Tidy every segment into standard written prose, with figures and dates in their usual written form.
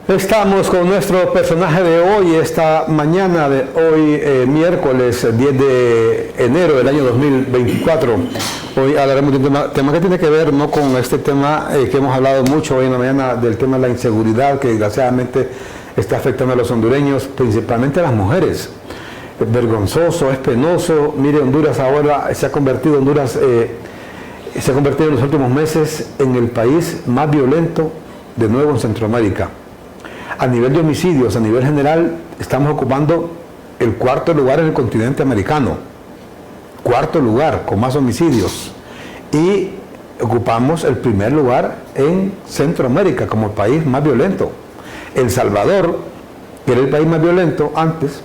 Estamos con nuestro personaje de hoy, esta mañana de hoy, miércoles 10 de enero del año 2024. Hoy hablaremos de un tema que tiene que ver no con este tema que hemos hablado mucho hoy en la mañana, del tema de la inseguridad que desgraciadamente está afectando a los hondureños, principalmente a las mujeres. Es vergonzoso, es penoso. Mire, Honduras ahora se ha convertido en los últimos meses en el país más violento de nuevo en Centroamérica. A nivel de homicidios, a nivel general, estamos ocupando el cuarto lugar en el continente americano. Cuarto lugar, con más homicidios. Y ocupamos el primer lugar en Centroamérica como el país más violento. El Salvador, que era el país más violento antes,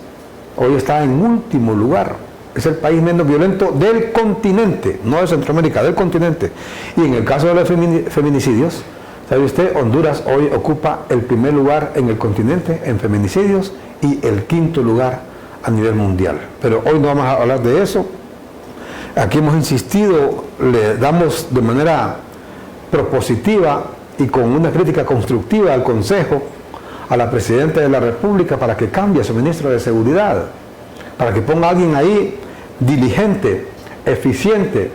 hoy está en último lugar. Es el país menos violento del continente, no de Centroamérica, del continente. Y en el caso de los feminicidios, ¿sabe usted? Honduras hoy ocupa el primer lugar en el continente en feminicidios y el quinto lugar a nivel mundial. Pero hoy no vamos a hablar de eso. Aquí hemos insistido, le damos de manera propositiva y con una crítica constructiva al Consejo, a la Presidenta de la República, para que cambie a su ministro de Seguridad, para que ponga a alguien ahí diligente, eficiente,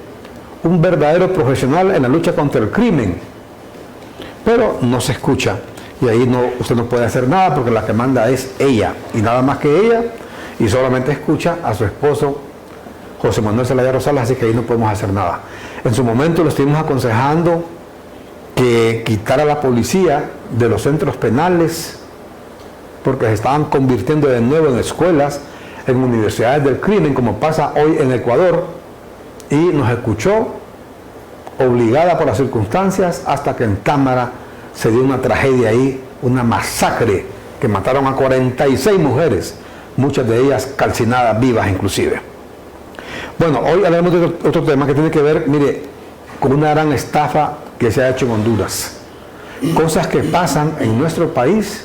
un verdadero profesional en la lucha contra el crimen. Pero no se escucha y ahí usted no puede hacer nada porque la que manda es ella y nada más que ella, y solamente escucha a su esposo José Manuel Zelaya Rosales, así que ahí no podemos hacer nada. En su momento lo estuvimos aconsejando que quitara a la policía de los centros penales porque se estaban convirtiendo de nuevo en escuelas, en universidades del crimen, como pasa hoy en Ecuador, y nos escuchó obligada por las circunstancias, hasta que en Támara se dio una tragedia ahí, una masacre, que mataron a 46 mujeres, muchas de ellas calcinadas vivas inclusive. Bueno, hoy hablaremos de otro tema que tiene que ver, mire, con una gran estafa que se ha hecho en Honduras. Cosas que pasan en nuestro país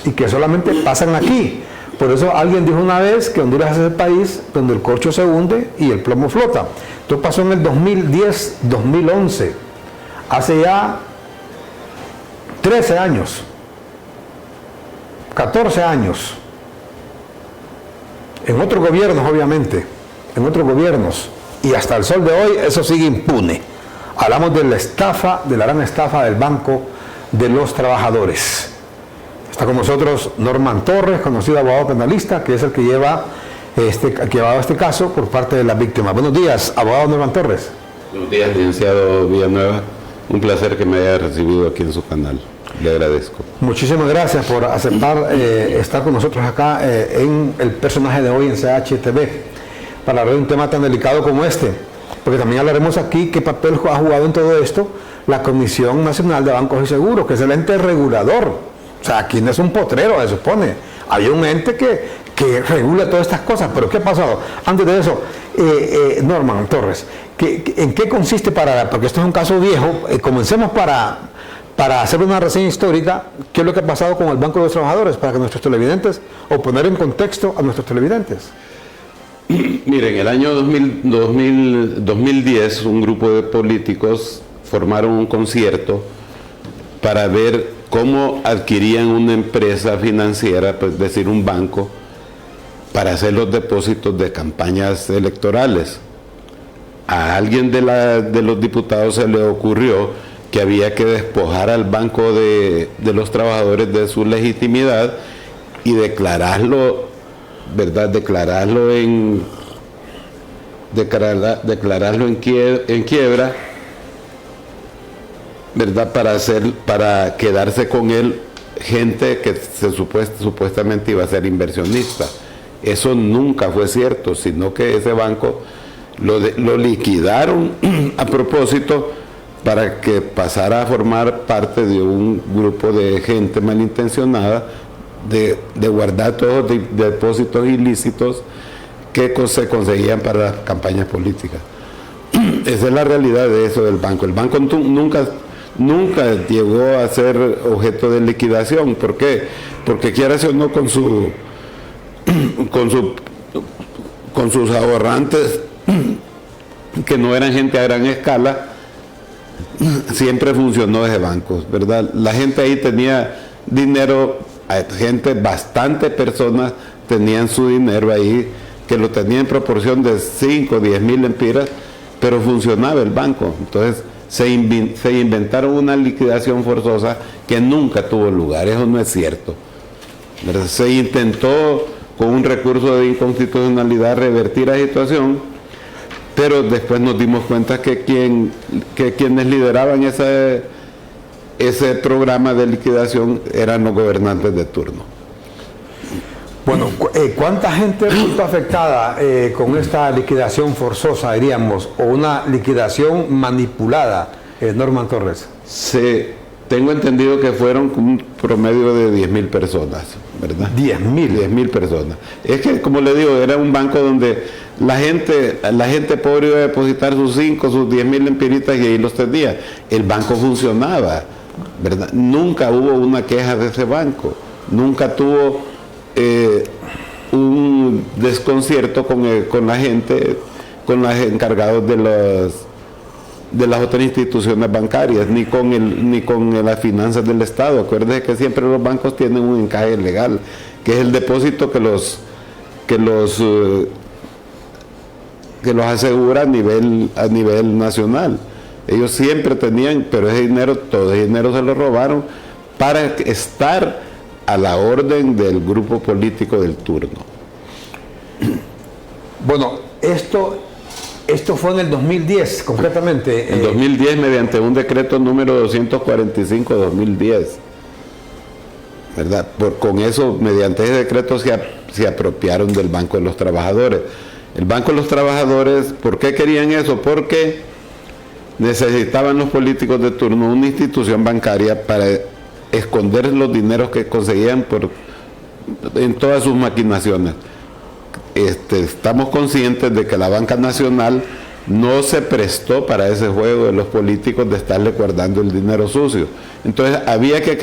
y que solamente pasan aquí. Por eso alguien dijo una vez que Honduras es el país donde el corcho se hunde y el plomo flota. Esto pasó en el 2010-2011, hace ya 13 años, 14 años, en otros gobiernos obviamente, en otros gobiernos, y hasta el sol de hoy eso sigue impune. Hablamos de la estafa, de la gran estafa del Banco de los Trabajadores. Está con nosotros Norman Torres, conocido abogado penalista, que es el que llevaba este caso por parte de la víctima. Buenos días, abogado Norman Torres. Buenos días, licenciado Villanueva. Un placer que me haya recibido aquí en su canal. Le agradezco. Muchísimas gracias por aceptar estar con nosotros acá en el personaje de hoy en CHTV para hablar de un tema tan delicado como este. Porque también hablaremos aquí qué papel ha jugado en todo esto la Comisión Nacional de Bancos y Seguros, que es el ente regulador. O sea, aquí no es un potrero, se supone. Hay un ente que regula todas estas cosas. Pero ¿qué ha pasado? Antes de eso, Norman Torres, ¿en qué consiste porque esto es un caso viejo, comencemos para hacer una reseña histórica, qué es lo que ha pasado con el Banco de los Trabajadores, para que nuestros televidentes, o poner en contexto a nuestros televidentes? Miren, en el año 2010, un grupo de políticos formaron un concierto para ver cómo adquirían una empresa financiera, es decir, un banco, para hacer los depósitos de campañas electorales. A alguien de los diputados se le ocurrió que había que despojar al Banco de los Trabajadores de su legitimidad y declararlo, ¿verdad? Declararlo en quiebra, ¿verdad? Para quedarse con él gente que supuestamente iba a ser inversionista. Eso nunca fue cierto, sino que ese banco lo liquidaron a propósito para que pasara a formar parte de un grupo de gente malintencionada de guardar todos los depósitos ilícitos que se conseguían para las campañas políticas. Esa es la realidad de eso del banco. El banco nunca llegó a ser objeto de liquidación. ¿Por qué? Porque quieras o no, con sus ahorrantes, que no eran gente a gran escala, siempre funcionó ese banco, ¿verdad? La gente ahí tenía dinero, gente, bastantes personas tenían su dinero ahí, que lo tenían en proporción de 5 o 10 mil lempiras, pero funcionaba el banco. Entonces se inventaron una liquidación forzosa que nunca tuvo lugar. Eso no es cierto, ¿verdad? Se intentó con un recurso de inconstitucionalidad revertir la situación, pero después nos dimos cuenta que quienes lideraban ese programa de liquidación eran los gobernantes de turno. Bueno, ¿cuánta gente resultó afectada con esta liquidación forzosa, diríamos, o una liquidación manipulada, Norman Torres? Tengo entendido que fueron un promedio de 10.000 personas, ¿verdad? 10.000 personas. Es que, como le digo, era un banco donde la gente pobre iba a depositar sus 5, sus 10.000 empiritas y ahí los tenía. El banco funcionaba, ¿verdad? Nunca hubo una queja de ese banco. Nunca tuvo un desconcierto con la gente, con los encargados de las otras instituciones bancarias, ni con las finanzas del Estado. Acuérdense que siempre los bancos tienen un encaje legal, que es el depósito que los asegura a nivel nacional. Ellos siempre tenían, pero todo ese dinero se lo robaron para estar a la orden del grupo político del turno. Bueno, esto fue en el 2010, concretamente. En 2010, mediante un decreto número 245-2010, ¿verdad? Con eso, mediante ese decreto se apropiaron del Banco de los Trabajadores. El Banco de los Trabajadores, ¿por qué querían eso? Porque necesitaban los políticos de turno una institución bancaria para esconder los dineros que conseguían en todas sus maquinaciones. Estamos conscientes de que la banca nacional no se prestó para ese juego de los políticos de estarle guardando el dinero sucio. Entonces había que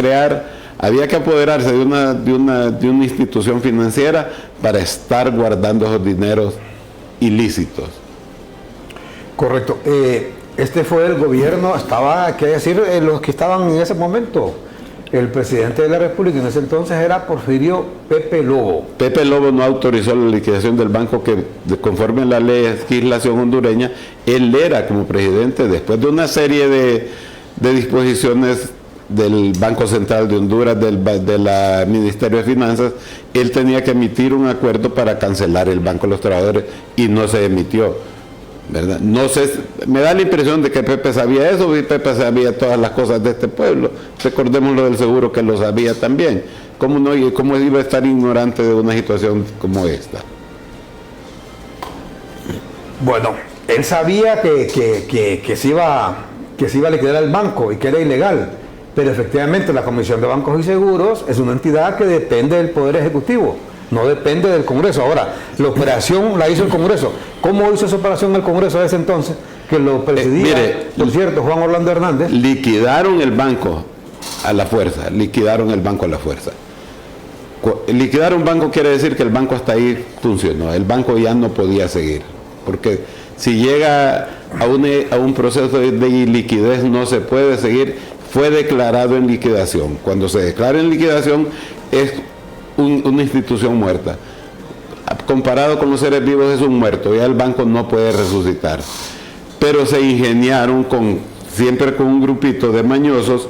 apoderarse de una institución financiera para estar guardando esos dineros ilícitos. Correcto. Este fue el gobierno, hay que decir, los que estaban en ese momento. El presidente de la República en ese entonces era Porfirio Pepe Lobo. Pepe Lobo no autorizó la liquidación del banco, que conforme a la legislación hondureña, él era como presidente, después de una serie de disposiciones del Banco Central de Honduras, del Ministerio de Finanzas, él tenía que emitir un acuerdo para cancelar el Banco de los Trabajadores y no se emitió, ¿verdad? No sé, me da la impresión de que Pepe sabía eso, y Pepe sabía todas las cosas de este pueblo. Recordemos lo del seguro, que lo sabía también. ¿Cómo iba a estar ignorante de una situación como esta? Bueno, él sabía que se iba a liquidar el banco y que era ilegal, pero efectivamente la Comisión de Bancos y Seguros es una entidad que depende del Poder Ejecutivo, no depende del Congreso. Ahora, la operación la hizo el Congreso. ¿Cómo hizo esa operación el Congreso a ese entonces? Que lo presidía, por cierto, Juan Orlando Hernández. Liquidaron el banco a la fuerza, Liquidar un banco quiere decir que el banco hasta ahí funcionó, el banco ya no podía seguir, porque si llega a un proceso de iliquidez no se puede seguir. Fue declarado en liquidación. Cuando se declara en liquidación es una institución muerta. Comparado con los seres vivos es un muerto, ya el banco no puede resucitar. Pero se ingeniaron, siempre con un grupito de mañosos,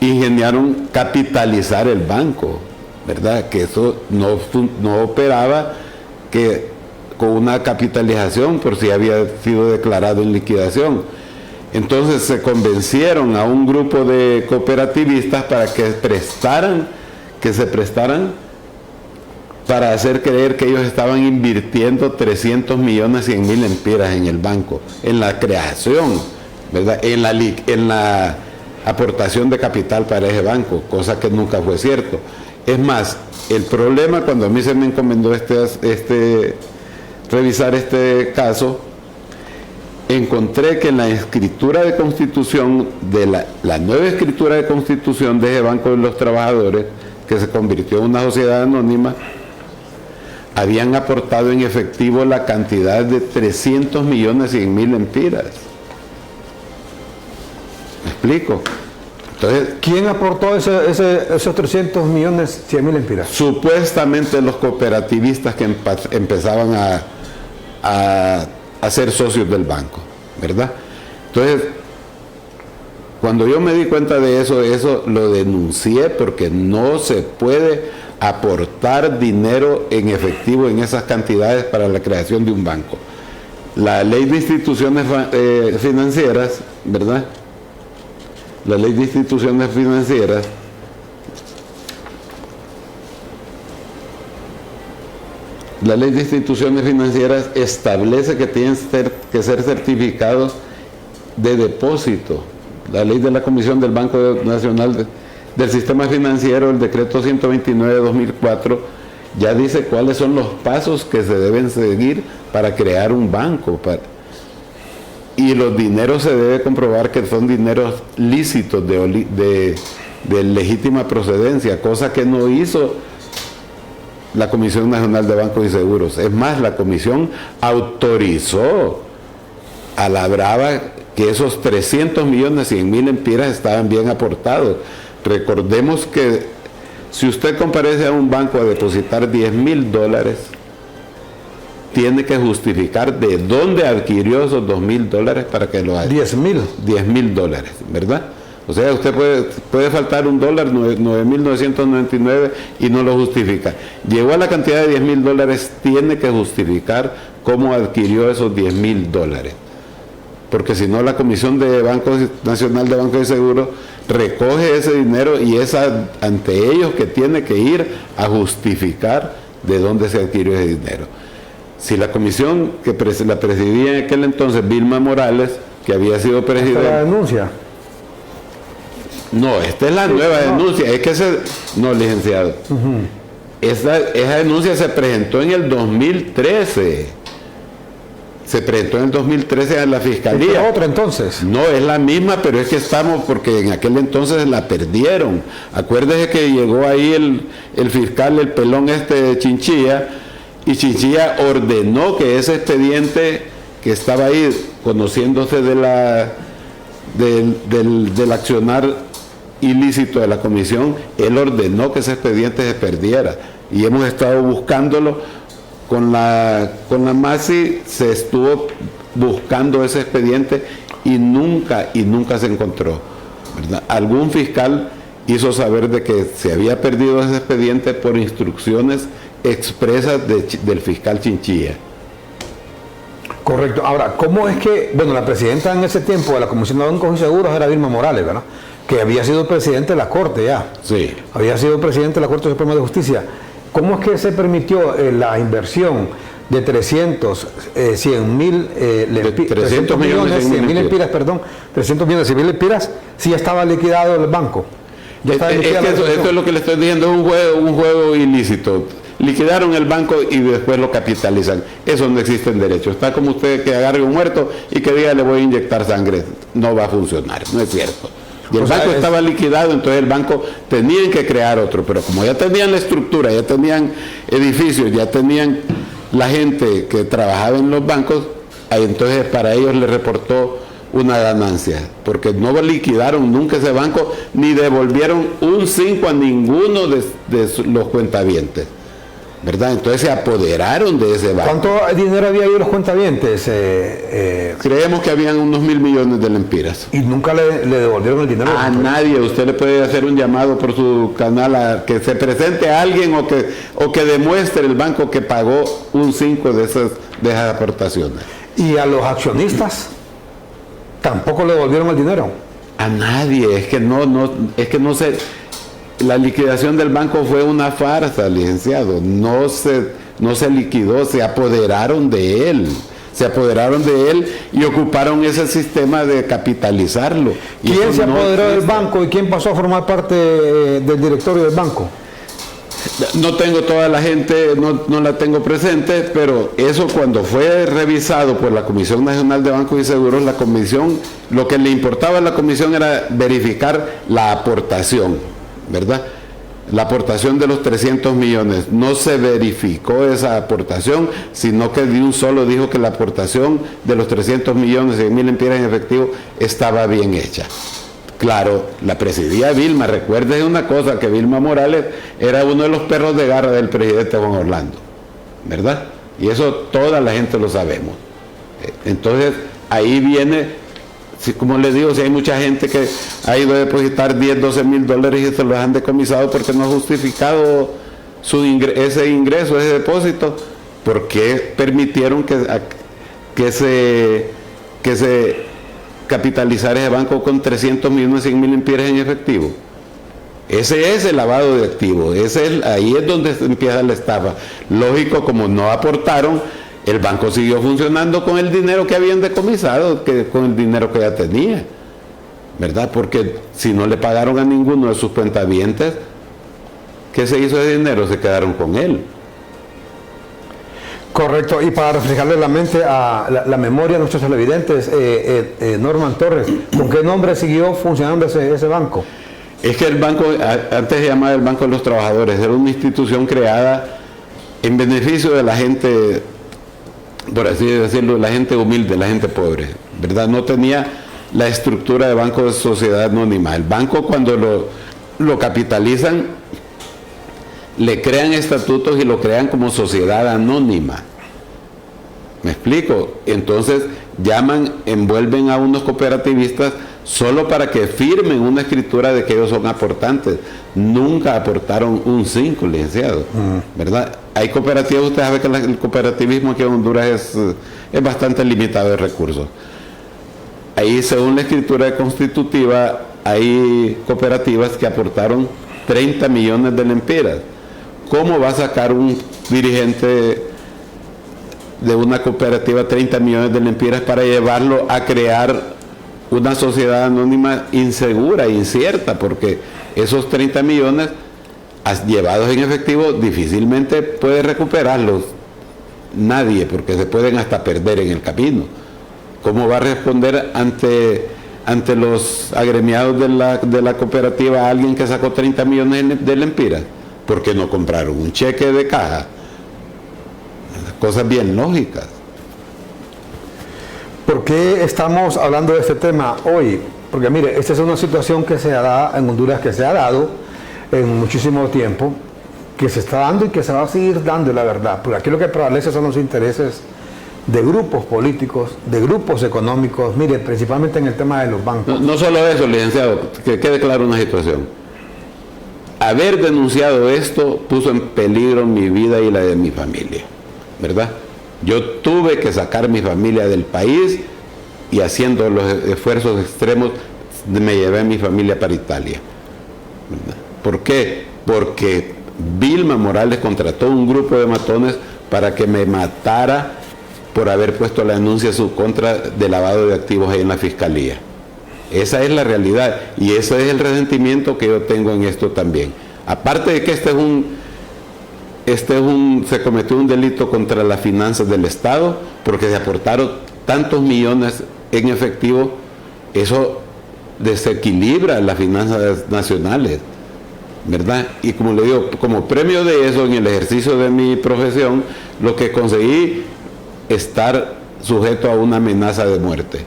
ingeniaron capitalizar el banco, ¿verdad? Que eso no operaba con una capitalización por si había sido declarado en liquidación. Entonces se convencieron a un grupo de cooperativistas para que se prestaran para hacer creer que ellos estaban invirtiendo 300 millones 100 mil lempiras en el banco, en la creación, ¿verdad? En la aportación de capital para ese banco, cosa que nunca fue cierto. Es más, el problema, cuando a mí se me encomendó revisar este caso, encontré que en la escritura de constitución, la nueva escritura de constitución de ese Banco de los Trabajadores, que se convirtió en una sociedad anónima, habían aportado en efectivo la cantidad de 300 millones 100 mil lempiras. ¿Me explico? Entonces, ¿quién aportó esos 300 millones, 100 mil empiras? Supuestamente los cooperativistas que empezaban a ser socios del banco, ¿verdad? Entonces, cuando yo me di cuenta de eso lo denuncié, porque no se puede aportar dinero en efectivo en esas cantidades para la creación de un banco. La ley de instituciones financieras, ¿verdad? La ley de instituciones financieras establece que tienen que ser certificados de depósito. La ley de la Comisión del Banco Nacional del Sistema Financiero, el decreto 129 de 2004, ya dice cuáles son los pasos que se deben seguir para crear un banco. Y los dineros se debe comprobar que son dineros lícitos de legítima procedencia, cosa que no hizo la Comisión Nacional de Bancos y Seguros. Es más, la Comisión autorizó a la brava que esos 300 millones, 100 mil empiras estaban bien aportados. Recordemos que si usted comparece a un banco a depositar $10,000, tiene que justificar de dónde adquirió esos $2,000 para que lo haga. $10,000, ¿verdad? O sea, usted puede faltar $1, 9.999, y no lo justifica. Llegó a la cantidad de $10,000, tiene que justificar cómo adquirió esos $10,000. Porque si no, la Comisión de Nacional de Bancos y Seguros recoge ese dinero y es ante ellos que tiene que ir a justificar de dónde se adquirió ese dinero. Si la comisión que la presidía en aquel entonces Vilma Morales, que había sido presidente... ¿Esta es la denuncia? No, esta es la nueva denuncia. Es que no, licenciado. Esa denuncia se presentó en el 2013. Se presentó en el 2013 en la Fiscalía. ¿Es otra entonces? No, es la misma, pero es que estamos, porque en aquel entonces la perdieron. Acuérdese que llegó ahí el fiscal, el pelón de Chinchilla, y Chinchilla ordenó que ese expediente que estaba ahí, conociéndose del accionar ilícito de la comisión, él ordenó que ese expediente se perdiera. Y hemos estado buscándolo. Con la MASI se estuvo buscando ese expediente y nunca se encontró, ¿verdad? Algún fiscal hizo saber de que se había perdido ese expediente por instrucciones expresas del fiscal Chinchilla. Correcto. Ahora, ¿cómo es que, la presidenta en ese tiempo de la Comisión de Bancos y Seguros era Vilma Morales, ¿verdad? Que había sido presidente de la Corte ya. Sí. Había sido presidente de la Corte Suprema de Justicia. ¿Cómo es que se permitió la inversión de 300 millones, 100 mil empiras, perdón, 300 millones, 100 mil empiras, si ya estaba liquidado el banco? Esto es lo que le estoy diciendo, es un juego ilícito. Liquidaron el banco y después lo capitalizan. Eso no existe en derecho. Está como usted que agarre un muerto y que diga le voy a inyectar sangre. No va a funcionar, no es cierto. Y el banco estaba liquidado, entonces el banco tenían que crear otro, pero como ya tenían la estructura, ya tenían edificios, ya tenían la gente que trabajaba en los bancos, ahí entonces para ellos les reportó una ganancia, porque no liquidaron nunca ese banco, ni devolvieron un 5 a ninguno de los cuentavientes, ¿verdad? Entonces se apoderaron de ese banco. ¿Cuánto dinero había ahí los cuentavientes? Creemos que habían unos 1.000 millones de lempiras. ¿Y nunca le devolvieron el dinero? A nadie. Usted le puede hacer un llamado por su canal a que se presente a alguien o que demuestre el banco que pagó un 5 de esas aportaciones. ¿Y a los accionistas tampoco le devolvieron el dinero? A nadie. Es que no se... La liquidación del banco fue una farsa, licenciado. No se liquidó, se apoderaron de él. Se apoderaron de él y ocuparon ese sistema de capitalizarlo. ¿Quién se apoderó del banco y quién pasó a formar parte del directorio del banco? No tengo toda la gente, no la tengo presente, pero eso cuando fue revisado por la Comisión Nacional de Bancos y Seguros, la comisión, lo que le importaba a la comisión era verificar la aportación, ¿verdad? La aportación de los 300 millones. No se verificó esa aportación, sino que de un solo dijo que la aportación de los 300 millones, 100 mil empiras en efectivo, estaba bien hecha. Claro, la presidía Vilma. Recuerden una cosa, que Vilma Morales era uno de los perros de garra del presidente Juan Orlando, ¿verdad? Y eso toda la gente lo sabemos. Entonces, ahí viene, como les digo, si hay mucha gente que ha ido a depositar 10, 12 mil dólares y se los han decomisado porque no ha justificado ese ingreso, ese depósito, ¿por qué permitieron que se capitalizar ese banco con 300 millones, 100 mil lempiras en efectivo? Ese es el lavado de activos, ahí es donde empieza la estafa. Lógico, como no aportaron, el banco siguió funcionando con el dinero que habían decomisado, con el dinero que ya tenía, ¿verdad? Porque si no le pagaron a ninguno de sus cuentavientes, ¿qué se hizo de dinero? Se quedaron con él. Correcto, y para reflejarle la mente a la memoria de nuestros televidentes, Norman Torres, ¿con qué nombre siguió funcionando ese banco? Es que el banco, antes se llamaba el Banco de los Trabajadores, era una institución creada en beneficio de la gente, por así decirlo, la gente humilde, la gente pobre, ¿verdad? No tenía la estructura de banco de sociedad anónima. El banco, cuando lo capitalizan, le crean estatutos y lo crean como sociedad anónima. ¿Me explico? Entonces envuelven a unos cooperativistas solo para que firmen una escritura de que ellos son aportantes. Nunca aportaron un 5, licenciado, ¿verdad? Hay cooperativas, usted sabe que el cooperativismo aquí en Honduras es bastante limitado de recursos. Ahí, según la escritura constitutiva, hay cooperativas que aportaron 30 millones de lempiras. ¿Cómo va a sacar un dirigente de una cooperativa 30 millones de lempiras para llevarlo a crear una sociedad anónima insegura, incierta? Porque esos 30 millones llevados en efectivo difícilmente puede recuperarlos nadie, porque se pueden hasta perder en el camino. ¿Cómo va a responder ante los agremiados de la cooperativa a alguien que sacó 30 millones de lempiras? Porque no compraron un cheque de caja. Cosas bien lógicas. ¿Por qué estamos hablando de este tema hoy? Porque mire, esta es una situación que se da en Honduras, que se ha dado en muchísimo tiempo, que se está dando y que se va a seguir dando, la verdad. Porque aquí lo que prevalece son los intereses de grupos políticos, de grupos económicos, mire, principalmente en el tema de los bancos. No solo eso, licenciado, que quede clara una situación. Haber denunciado esto puso en peligro mi vida y la de mi familia, ¿verdad? Yo tuve que sacar mi familia del país y, haciendo los esfuerzos extremos, me llevé a mi familia para Italia, ¿verdad? ¿Por qué? Porque Vilma Morales contrató un grupo de matones para que me matara por haber puesto la denuncia en su contra de lavado de activos ahí en la fiscalía. Esa es la realidad y ese es el resentimiento que yo tengo en esto también. Aparte de que se cometió un delito contra las finanzas del Estado, porque se aportaron tantos millones en efectivo, eso desequilibra las finanzas nacionales, ¿verdad? Y como le digo, como premio de eso, en el ejercicio de mi profesión, lo que conseguí, estar sujeto a una amenaza de muerte.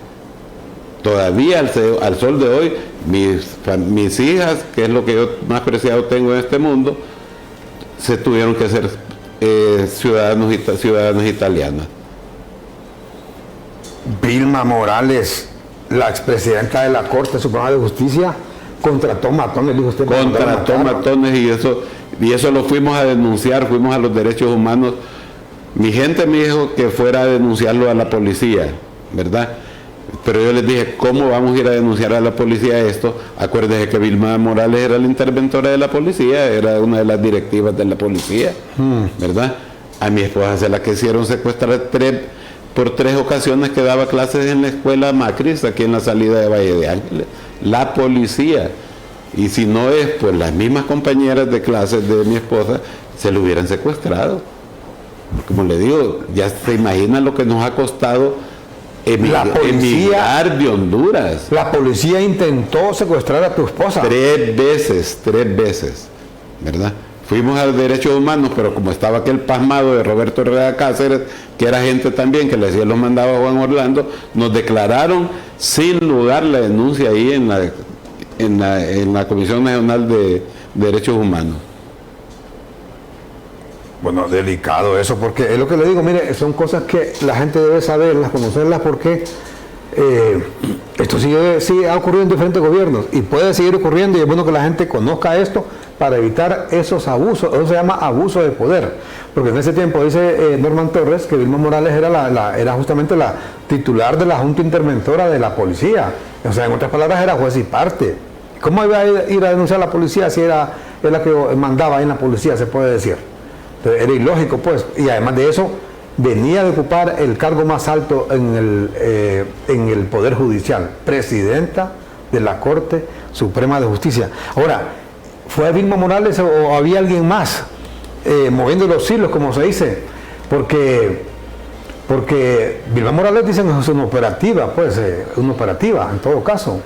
Todavía al sol de hoy, mis hijas, que es lo que yo más preciado tengo en este mundo, se tuvieron que ser ciudadanas italianas. Vilma Morales, la expresidenta de la Corte Suprema de Justicia, contrató matones, dijo usted. Contrató matones y eso lo fuimos a denunciar, fuimos a los derechos humanos. Mi gente me dijo que fuera a denunciarlo a la policía, ¿verdad? Pero yo les dije, ¿cómo vamos a ir a denunciar a la policía esto? Acuérdense que Vilma Morales era la interventora de la policía, era una de las directivas de la policía, ¿verdad? A mi esposa se la quisieron secuestrar por 3 ocasiones que daba clases en la escuela Macris, aquí en la salida de Valle de Ángeles. La policía. Y si no es, pues las mismas compañeras de clases de mi esposa se lo hubieran secuestrado. Como le digo, ya se imagina lo que nos ha costado emigrar de Honduras. La policía intentó secuestrar a tu esposa. 3 veces, ¿verdad? Fuimos a los derechos humanos, pero como estaba aquel pasmado de Roberto Herrera Cáceres, que era gente también que le hacía los mandados a Juan Orlando, nos declararon sin lugar la denuncia ahí en la Comisión Nacional de Derechos Humanos. Bueno, delicado eso, porque es lo que le digo, mire, son cosas que la gente debe saberlas, conocerlas, porque esto sigue ha ocurrido en diferentes gobiernos y puede seguir ocurriendo, y es bueno que la gente conozca esto para evitar esos abusos. Eso se llama abuso de poder, porque en ese tiempo dice Norman Torres que Vilma Morales era justamente la titular de la Junta Interventora de la Policía, o sea, en otras palabras era juez y parte. ¿Cómo iba a ir a denunciar a la policía si era la que mandaba ahí en la policía, se puede decir? Entonces, era ilógico, pues, y además de eso venía de ocupar el cargo más alto en el Poder Judicial, presidenta de la Corte Suprema de Justicia. Ahora, ¿fue Vilma Morales o había alguien más moviendo los hilos, como se dice? Porque Vilma Morales dicen que es una operativa, pues, una operativa en todo caso.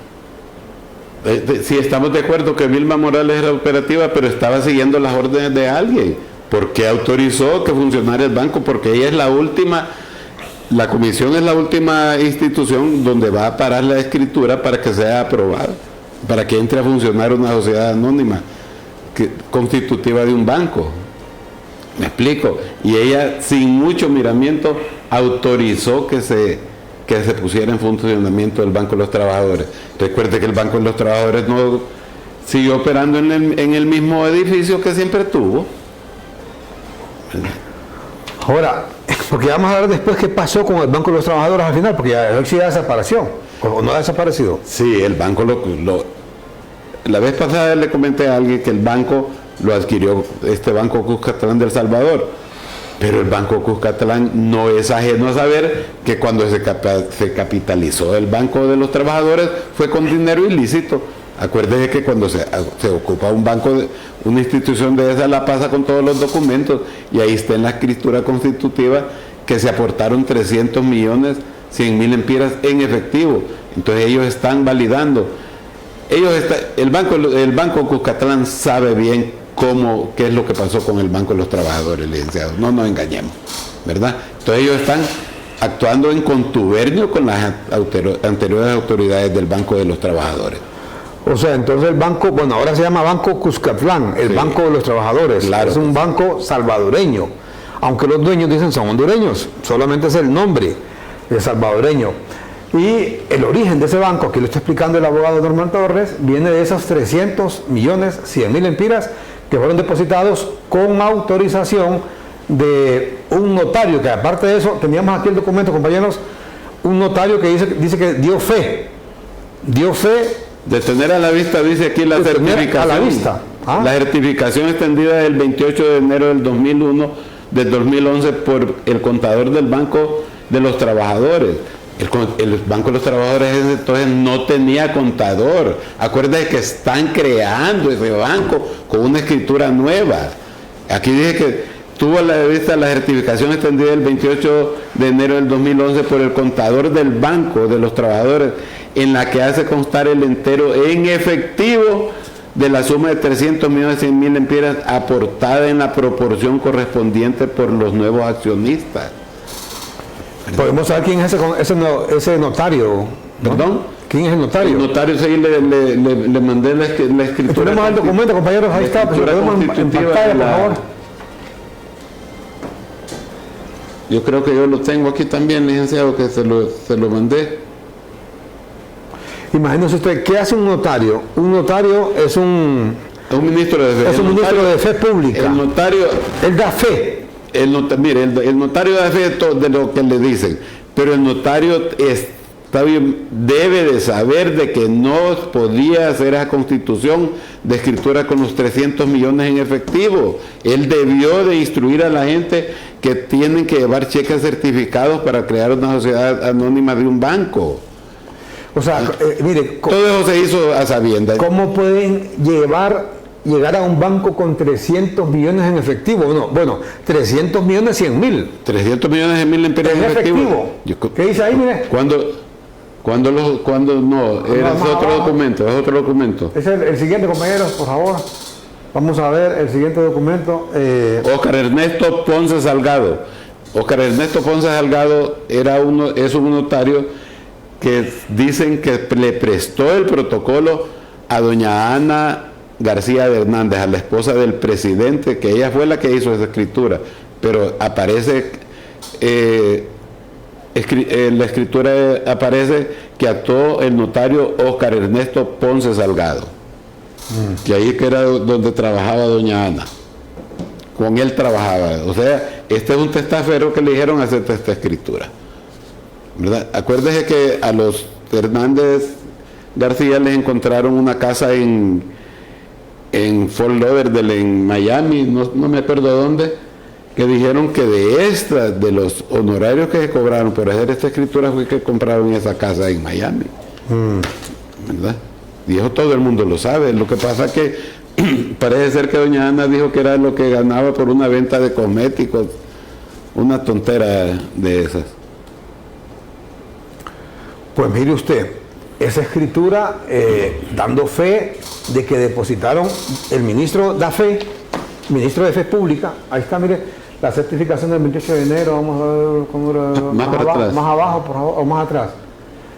Sí, estamos de acuerdo que Vilma Morales era operativa, pero estaba siguiendo las órdenes de alguien. ¿Por qué autorizó que funcionara el banco? Porque ella es la última, la comisión es la última institución donde va a parar la escritura para que sea aprobada, para que entre a funcionar una sociedad anónima constitutiva de un banco. ¿Me explico? Y ella, sin mucho miramiento, autorizó que se pusiera en funcionamiento el Banco de los Trabajadores. Recuerde que el Banco de los Trabajadores no siguió operando en el mismo edificio que siempre tuvo. Ahora, porque vamos a ver después qué pasó con el Banco de los Trabajadores al final, porque ya desapareció, o no ha desaparecido. Sí, el banco la vez pasada le comenté a alguien que el banco lo adquirió este Banco Cuscatlán de El Salvador, pero el Banco Cuscatlán no es ajeno a saber que cuando se capitalizó el Banco de los Trabajadores fue con dinero ilícito. Acuérdese que cuando se ocupa un banco, una institución de esa, la pasa con todos los documentos, y ahí está en la escritura constitutiva que se aportaron 300 millones 100.000 empiras en efectivo. Entonces ellos están validando. El banco Cuscatlán sabe bien qué es lo que pasó con el Banco de los Trabajadores, licenciados. No nos engañemos, ¿verdad? Entonces ellos están actuando en contubernio con las anteriores autoridades del Banco de los Trabajadores. O sea, entonces el banco, bueno, ahora se llama Banco Cuscatlán, el Banco de los Trabajadores. Claro, es un banco salvadoreño, aunque los dueños dicen son hondureños, solamente es el nombre de salvadoreño. Y el origen de ese banco, aquí lo está explicando el abogado Norman Torres, viene de esos 300 millones 100.000 empiras que fueron depositados con autorización de un notario, que aparte de eso, teníamos aquí el documento, compañeros, un notario que dice que dio fe. De tener a la vista, dice aquí la certificación. A la vista. La certificación extendida del 28 de enero del 2011 por el contador del Banco de los Trabajadores. El Banco de los Trabajadores entonces no tenía contador. Acuérdate que están creando ese banco con una escritura nueva. Aquí dice que tuvo a la vista la certificación extendida el 28 de enero del 2011 por el contador del Banco de los Trabajadores, en la que hace constar el entero en efectivo de la suma de 300 millones 100.000 empiras aportada en la proporción correspondiente por los nuevos accionistas. Podemos saber quién es ese notario, ¿no? ¿Perdón? ¿Quién es el notario? El notario, sí, le mandé la escritura. Tenemos el documento, compañeros, ahí está, pues, lo podemos en pantalla, por favor. Yo creo que yo lo tengo aquí también, licenciado, que se lo mandé. Imagínese usted, ¿qué hace un notario? Un notario es un ministro de fe. Es un ministro de fe pública. El notario... Él da fe. Mire, el notario da fe de lo que le dicen, pero el notario debe de saber de que no podía hacer esa constitución de escritura con los 300 millones en efectivo. Él debió de instruir a la gente que tienen que llevar cheques certificados para crear una sociedad anónima de un banco. O sea, mire, todo eso se hizo a sabiendas. ¿Cómo pueden llegar a un banco con 300 millones en efectivo? Bueno, 300 millones 100.000. 300 millones 100.000 en efectivo. ¿Qué dice ahí, mire? ¿Cuándo no? Es otro documento. Es el siguiente, compañeros, por favor. Vamos a ver el siguiente documento. Óscar Ernesto Ponce Salgado. Óscar Ernesto Ponce Salgado es un notario que dicen que le prestó el protocolo a doña Ana García de Hernández, a la esposa del presidente, que ella fue la que hizo esa escritura, pero aparece, la escritura aparece que actuó el notario Óscar Ernesto Ponce Salgado, que ahí que era donde trabajaba doña Ana. Con él trabajaba, o sea, este es un testaferro que le dijeron hacer esta escritura, ¿verdad? Acuérdese que a los Hernández García les encontraron una casa en Fort Lauderdale, en Miami, no me acuerdo dónde, que dijeron que de los honorarios que se cobraron por hacer esta escritura fue que compraron esa casa en Miami, ¿verdad? Y eso todo el mundo lo sabe. Lo que pasa que parece ser que doña Ana dijo que era lo que ganaba por una venta de cosméticos, una tontera de esas. Pues mire usted, esa escritura dando fe de que depositaron, el ministro da fe, ministro de Fe Pública, ahí está, mire, la certificación del 28 de enero, vamos a ver cómo era, más abajo, por favor, o más atrás.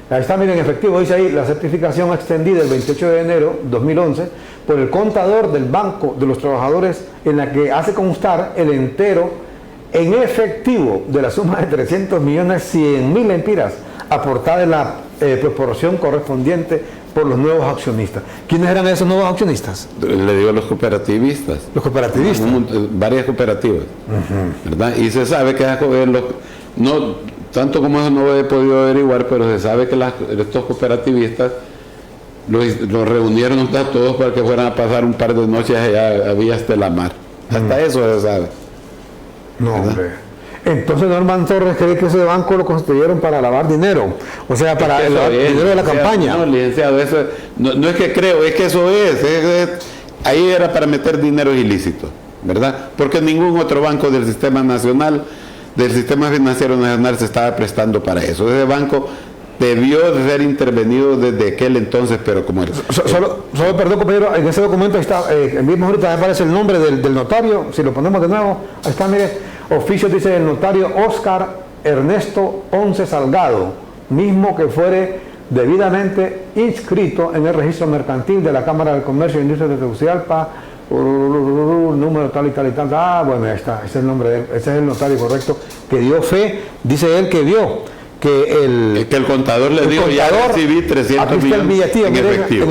Ahí está, miren, en efectivo, dice ahí, la certificación extendida el 28 de enero 2011 por el contador del Banco de los Trabajadores, en la que hace constar el entero en efectivo de la suma de 300.100.000 lempiras aportada en la proporción correspondiente por los nuevos accionistas. ¿Quiénes eran esos nuevos accionistas? Le digo los cooperativistas. Los cooperativistas. Varias cooperativas, ¿verdad? Y se sabe que no tanto como eso no lo he podido averiguar, pero se sabe que estos cooperativistas los reunieron a todos para que fueran a pasar un par de noches allá a Villas de la Mar. Hasta eso se sabe. No, hombre. Entonces Norman Torres cree que ese banco lo construyeron para lavar dinero, o sea, para lavar dinero de la campaña. No, licenciado, eso no es que creo, es que eso ahí era para meter dinero ilícito, ¿verdad? Porque ningún otro banco del sistema nacional, del sistema financiero nacional, se estaba prestando para eso. Ese banco debió de ser intervenido desde aquel entonces, pero como solo perdón, compañero, en ese documento está, el mismo ahorita aparece el nombre del notario. Si lo ponemos de nuevo, ahí está, mire, oficio dice el notario Óscar Ernesto Ponce Salgado, mismo que fuere debidamente inscrito en el registro mercantil de la Cámara de Comercio e Industria de Tegucigalpa, número tal y tal y tal. Ah, bueno, ahí está, ese es el nombre de él, ese es el notario correcto, que dio fe, dice él que vio que el contador le dijo, ya recibí 300 millones en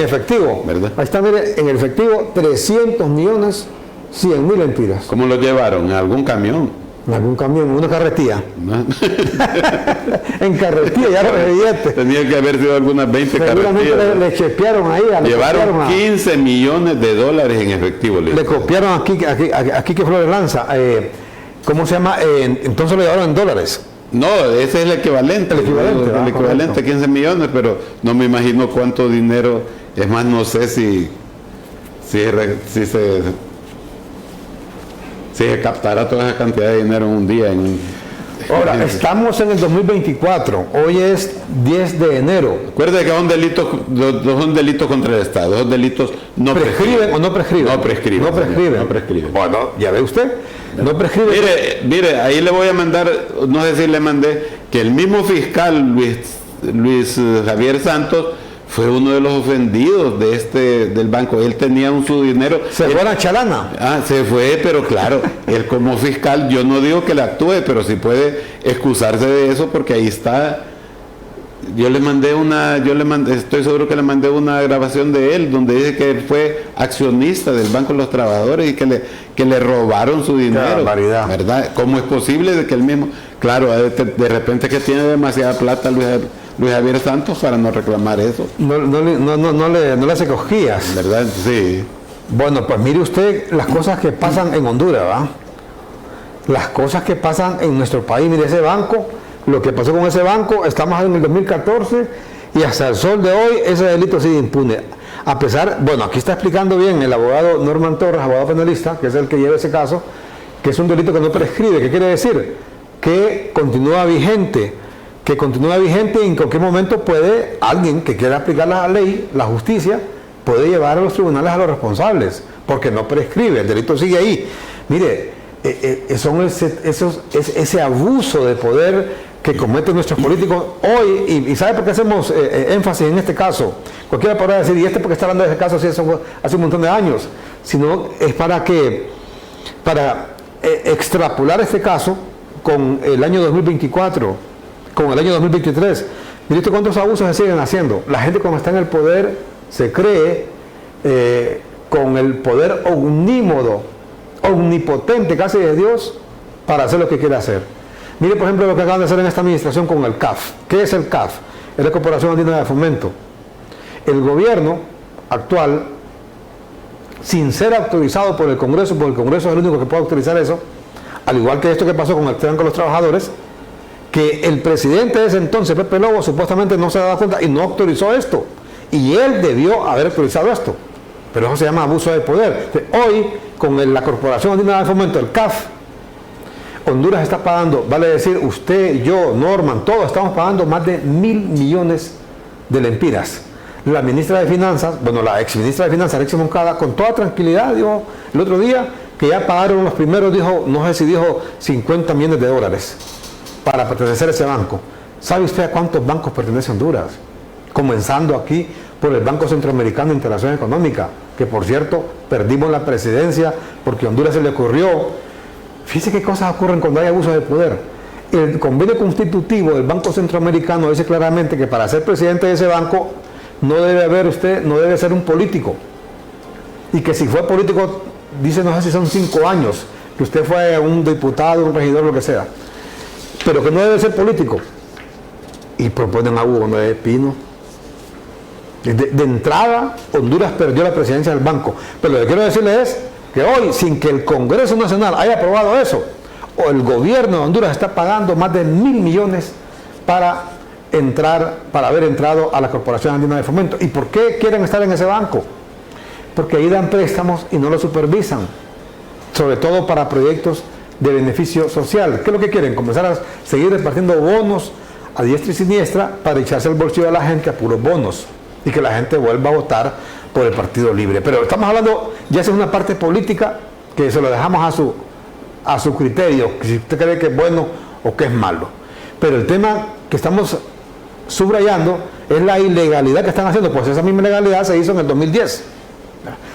efectivo. ¿Verdad? Ahí está, mire, en el efectivo 300.100.000 lempiras. ¿Cómo lo llevaron? ¿En algún camión? En algún camión, en una carretilla. ¿No? En carretilla, ya los billetes. Tenía que haber sido algunas 20 carretillas. Seguramente le chepearon ahí. Llevaron 15 millones de dólares en efectivo. Le copiaron aquí que Flores Lanza. ¿Cómo se llama? Entonces lo llevaron en dólares. No, ese es el equivalente. El equivalente a 15 millones, pero no me imagino cuánto dinero. Es más, no sé si se captará toda esa cantidad de dinero en un día. Ahora, estamos en el 2024, hoy es 10 de enero. Recuerde que son delitos contra el Estado, son delitos no prescriben. ¿O no prescriben? No prescriben. No prescriben. No prescriben. Bueno, ya ve usted, no prescriben. Mire, ahí le voy a mandar, no sé si le mandé, que el mismo fiscal Luis Javier Santos fue uno de los ofendidos del banco. Él tenía su dinero. Se fue a la chalana. Se fue, pero claro, él como fiscal, yo no digo que le actúe, pero sí puede excusarse de eso, porque ahí está. Estoy seguro que le mandé una grabación de él, donde dice que él fue accionista del Banco de los Trabajadores y que le robaron su dinero. Barbaridad. ¿Verdad? ¿Cómo es posible de que él mismo, claro, de repente que tiene demasiada plata Luis Javier Santos para no reclamar eso? No le hace cosquillas. ¿Verdad? Sí. Bueno, pues mire usted las cosas que pasan en Honduras, ¿va? Las cosas que pasan en nuestro país. Mire, ese banco, lo que pasó con ese banco, estamos en el 2014 y hasta el sol de hoy ese delito sigue impune. A pesar, bueno, aquí está explicando bien el abogado Norman Torres, abogado penalista, que es el que lleva ese caso, que es un delito que no prescribe. ¿Qué quiere decir? Que continúa vigente y en cualquier momento puede alguien que quiera aplicar la ley, la justicia, puede llevar a los tribunales a los responsables, porque no prescribe, el delito sigue ahí. Mire, ese abuso de poder que cometen nuestros políticos hoy, y ¿sabe por qué hacemos énfasis en este caso? Cualquiera podrá decir, ¿y porque está hablando de ese caso si eso fue hace un montón de años? Sino es para extrapolar este caso con el año 2024, con el año 2023. Mire usted cuántos abusos se siguen haciendo. La gente cuando está en el poder se cree con el poder omnímodo, omnipotente casi de Dios para hacer lo que quiere hacer. Mire por ejemplo lo que acaban de hacer en esta administración con el CAF. ¿Qué es el CAF? Es la Corporación Andina de Fomento. El gobierno actual, sin ser autorizado por el Congreso, porque el Congreso es el único que puede autorizar eso, al igual que esto que pasó con el Banco de los Trabajadores, que el presidente de ese entonces, Pepe Lobo, supuestamente no se daba cuenta y no autorizó esto. Y él debió haber autorizado esto. Pero eso se llama abuso de poder. Hoy, con la Corporación Andina de Fomento, el CAF, Honduras está pagando, vale decir, usted, yo, Norman, todos estamos pagando más de 1.000 millones de lempiras. La ministra de Finanzas, bueno, la ex ministra de Finanzas, Alexis Moncada, con toda tranquilidad dijo el otro día que ya pagaron los primeros, dijo, no sé si dijo 50 millones de dólares para pertenecer a ese banco. ¿Sabe usted a cuántos bancos pertenece Honduras? Comenzando aquí por el Banco Centroamericano de Integración Económica, que por cierto, perdimos la presidencia porque a Honduras se le ocurrió. Fíjese qué cosas ocurren cuando hay abuso de poder. El convenio constitutivo del Banco Centroamericano dice claramente que para ser presidente de ese banco no debe ser un político. Y que si fue político, dice no sé si son 5 años, que usted fue un diputado, un regidor, lo que sea. Pero que no debe ser político. Y proponen a Hugo Noé Pino. De entrada, Honduras perdió la presidencia del banco. Pero lo que quiero decirle es que hoy, sin que el Congreso Nacional haya aprobado eso, o el gobierno de Honduras está pagando más de 1.000 millones para haber entrado a la Corporación Andina de Fomento. ¿Y por qué quieren estar en ese banco? Porque ahí dan préstamos y no lo supervisan, sobre todo para proyectos de beneficio social. ¿Qué es lo que quieren? Comenzar a seguir repartiendo bonos a diestra y siniestra para echarse el bolsillo a la gente a puros bonos y que la gente vuelva a votar por el Partido Libre. Pero estamos hablando, ya es una parte política que se lo dejamos a su criterio, si usted cree que es bueno o que es malo. Pero el tema que estamos subrayando es la ilegalidad que están haciendo. Pues esa misma ilegalidad se hizo en el 2010.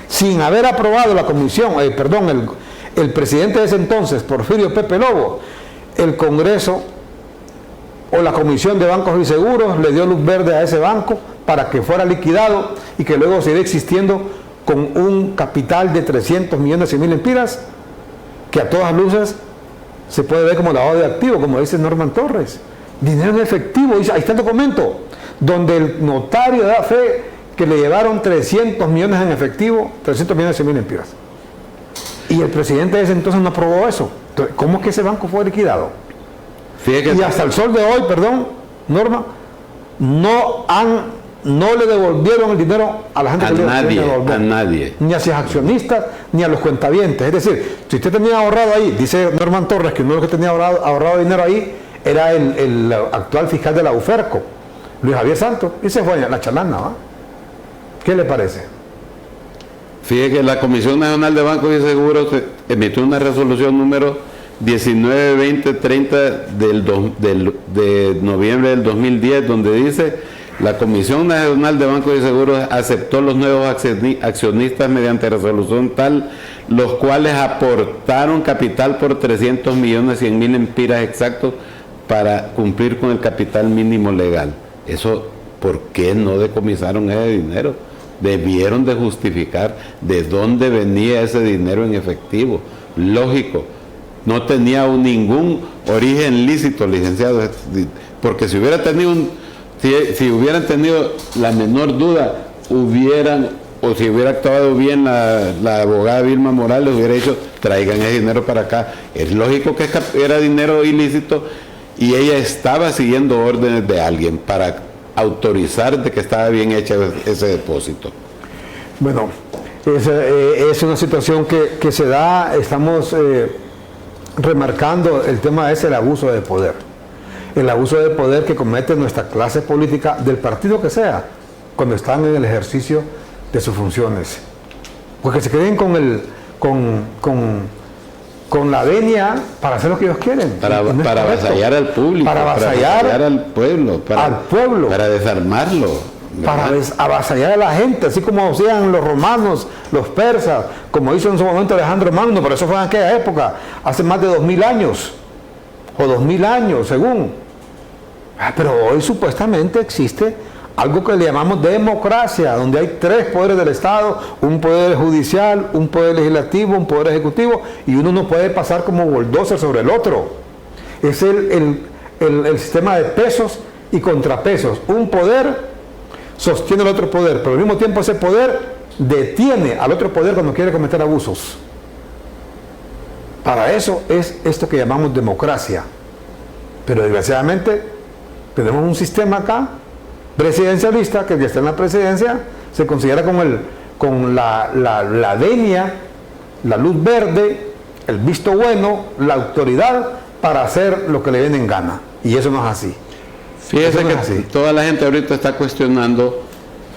Sin haber aprobado la comisión, el presidente de ese entonces, Porfirio Pepe Lobo, el Congreso o la Comisión de Bancos y Seguros le dio luz verde a ese banco para que fuera liquidado y que luego siguiera existiendo con un capital de 300 millones y 1.000 lempiras, que a todas luces se puede ver como lavado de activo, como dice Norman Torres. Dinero en efectivo, ahí está el documento, donde el notario da fe que le llevaron 300 millones en efectivo, 300 millones y 1.000 lempiras. Y el presidente de ese entonces no aprobó eso. Entonces, ¿cómo es que ese banco fue liquidado? Y hasta el sol de hoy, perdón, Norma, no le devolvieron el dinero a la gente a nadie. Ni a sus accionistas, ni a los cuentavientes. Es decir, si usted tenía ahorrado ahí, dice Norman Torres que uno de los que tenía ahorrado dinero ahí era el actual fiscal de la UFERCO, Luis Javier Santos, y se fue a la chalana, ¿va? ¿Qué le parece? Fíjese que la Comisión Nacional de Bancos y Seguros emitió una resolución número 19-20-30 de noviembre del 2010, donde dice: la Comisión Nacional de Bancos y Seguros aceptó los nuevos accionistas mediante resolución tal, los cuales aportaron capital por 300 millones 100.000 lempiras exactos para cumplir con el capital mínimo legal. Eso, ¿por qué no decomisaron ese dinero? Debieron de justificar de dónde venía ese dinero en efectivo. Lógico, no tenía ningún origen lícito, licenciado, porque si hubieran tenido la menor duda, si hubiera actuado bien la abogada Vilma Morales, hubiera dicho: traigan ese dinero para acá. Es lógico que era dinero ilícito y ella estaba siguiendo órdenes de alguien para autorizar de que estaba bien hecha ese depósito. Bueno, es una situación que se da, estamos remarcando el tema es el abuso de poder. El abuso de poder que comete nuestra clase política, del partido que sea, cuando están en el ejercicio de sus funciones. Porque se creen con con la venia para hacer lo que ellos quieren. Para avasallar al público, para avasallar al pueblo, para desarmarlo, ¿verdad? Para avasallar a la gente, así como hacían los romanos, los persas, como hizo en su momento Alejandro Magno, pero eso fue en aquella época, hace más de 2000 años, o 2000 años, según. Pero hoy supuestamente existe algo que le llamamos democracia, donde hay 3 poderes del Estado, un poder judicial, un poder legislativo, un poder ejecutivo, y uno no puede pasar como bulldozer sobre el otro. Es el sistema de pesos y contrapesos. Un poder sostiene al otro poder, pero al mismo tiempo ese poder detiene al otro poder cuando quiere cometer abusos. Para eso es esto que llamamos democracia. Pero desgraciadamente tenemos un sistema acá presidencialista, que ya está en la presidencia, se considera con la venia, la luz verde, el visto bueno, la autoridad para hacer lo que le viene en gana. Y eso no es así. Fíjese que toda la gente ahorita está cuestionando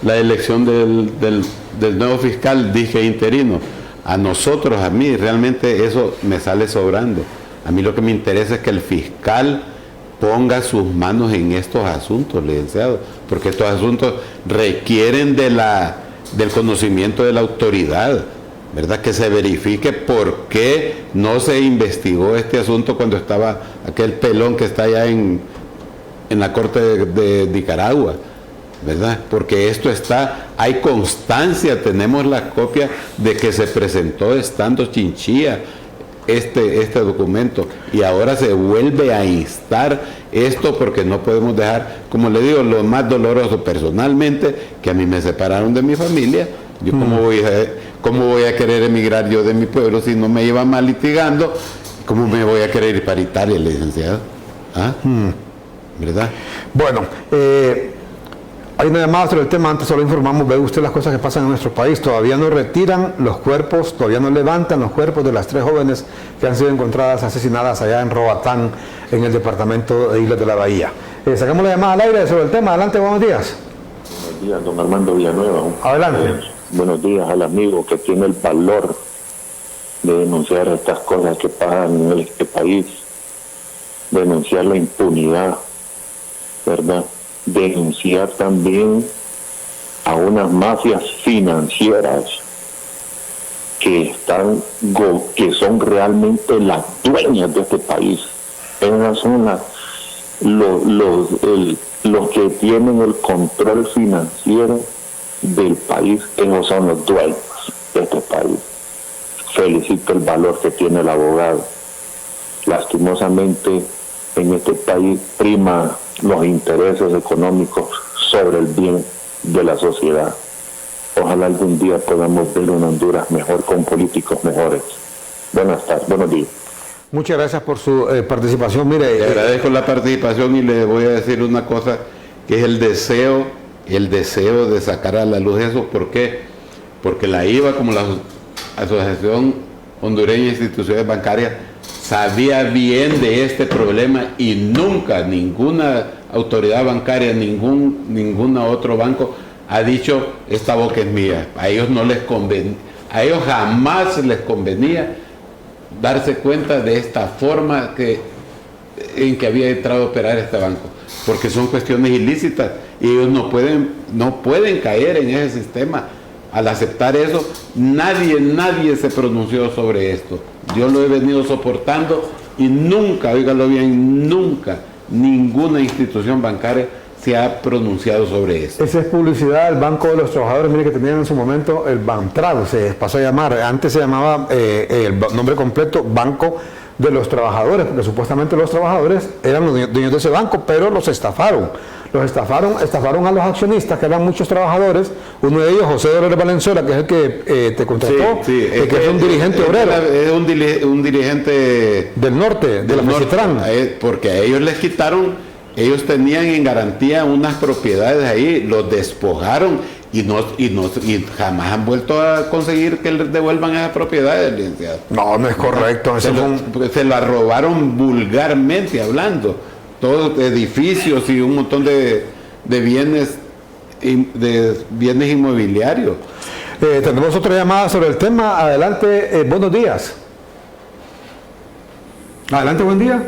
la elección del nuevo fiscal, dije interino. A nosotros, a mí, realmente eso me sale sobrando. A mí lo que me interesa es que el fiscal ponga sus manos en estos asuntos, licenciado, porque estos asuntos requieren del conocimiento de la autoridad, ¿verdad? Que se verifique por qué no se investigó este asunto cuando estaba aquel pelón que está allá en la Corte de Nicaragua, ¿verdad? Porque esto hay constancia, tenemos la copia de que se presentó estando Chinchilla este documento, y ahora se vuelve a instar esto porque no podemos dejar, como le digo, lo más doloroso personalmente, que a mí me separaron de mi familia. Yo cómo voy a querer emigrar yo de mi pueblo si no me llevan mal litigando. ¿Cómo me voy a querer ir para Italia, licenciado? ¿Ah? ¿Verdad? Bueno, hay una llamada sobre el tema, antes solo informamos, ve usted las cosas que pasan en nuestro país, todavía no retiran los cuerpos, todavía no levantan los cuerpos de las 3 jóvenes que han sido encontradas asesinadas allá en Roatán, en el departamento de Islas de la Bahía. Sacamos la llamada al aire sobre el tema, adelante, buenos días. Buenos días, don Armando Villanueva. Adelante. Buenos días al amigo que tiene el valor de denunciar estas cosas que pasan en este país, denunciar la impunidad, ¿verdad? Denunciar también a unas mafias financieras que son realmente las dueñas de este país. Esas son los que tienen el control financiero del país, esos son los dueños de este país. Felicito el valor que tiene el abogado. Lastimosamente en este país prima los intereses económicos sobre el bien de la sociedad. Ojalá algún día podamos ver una Honduras mejor, con políticos mejores. Buenas tardes, buenos días. Muchas gracias por su participación. Mire, le agradezco la participación y le voy a decir una cosa, que es el deseo de sacar a la luz eso. ¿Por qué? Porque la IVA, como la Asociación Hondureña de Instituciones Bancarias, sabía bien de este problema y nunca ninguna autoridad bancaria, ningún otro banco ha dicho esta boca es mía. A ellos no les convenía, a ellos jamás les convenía darse cuenta de esta forma en que había entrado a operar este banco, porque son cuestiones ilícitas y ellos no pueden caer en ese sistema. Al aceptar eso, nadie se pronunció sobre esto. Yo lo he venido soportando y nunca, óigalo bien, nunca ninguna institución bancaria se ha pronunciado sobre eso. Esa es publicidad del Banco de los Trabajadores. Mire que tenían en su momento el Bantrado, se pasó a llamar, antes se llamaba el nombre completo Banco de los Trabajadores, porque supuestamente los trabajadores eran los dueños de ese banco, pero los estafaron a los accionistas, que eran muchos trabajadores. Uno de ellos, José Dolores Valenzuela, que es el que te contrató, que es un dirigente obrero. Es un dirigente del norte, de la Mexicana. Porque a ellos les quitaron, ellos tenían en garantía unas propiedades ahí, los despojaron y jamás han vuelto a conseguir que les devuelvan esas propiedades, licenciado. No es correcto. Se la robaron vulgarmente hablando. Todos edificios y un montón de bienes inmobiliarios. Tenemos otra llamada sobre el tema. Adelante, buenos días. Adelante, buen día.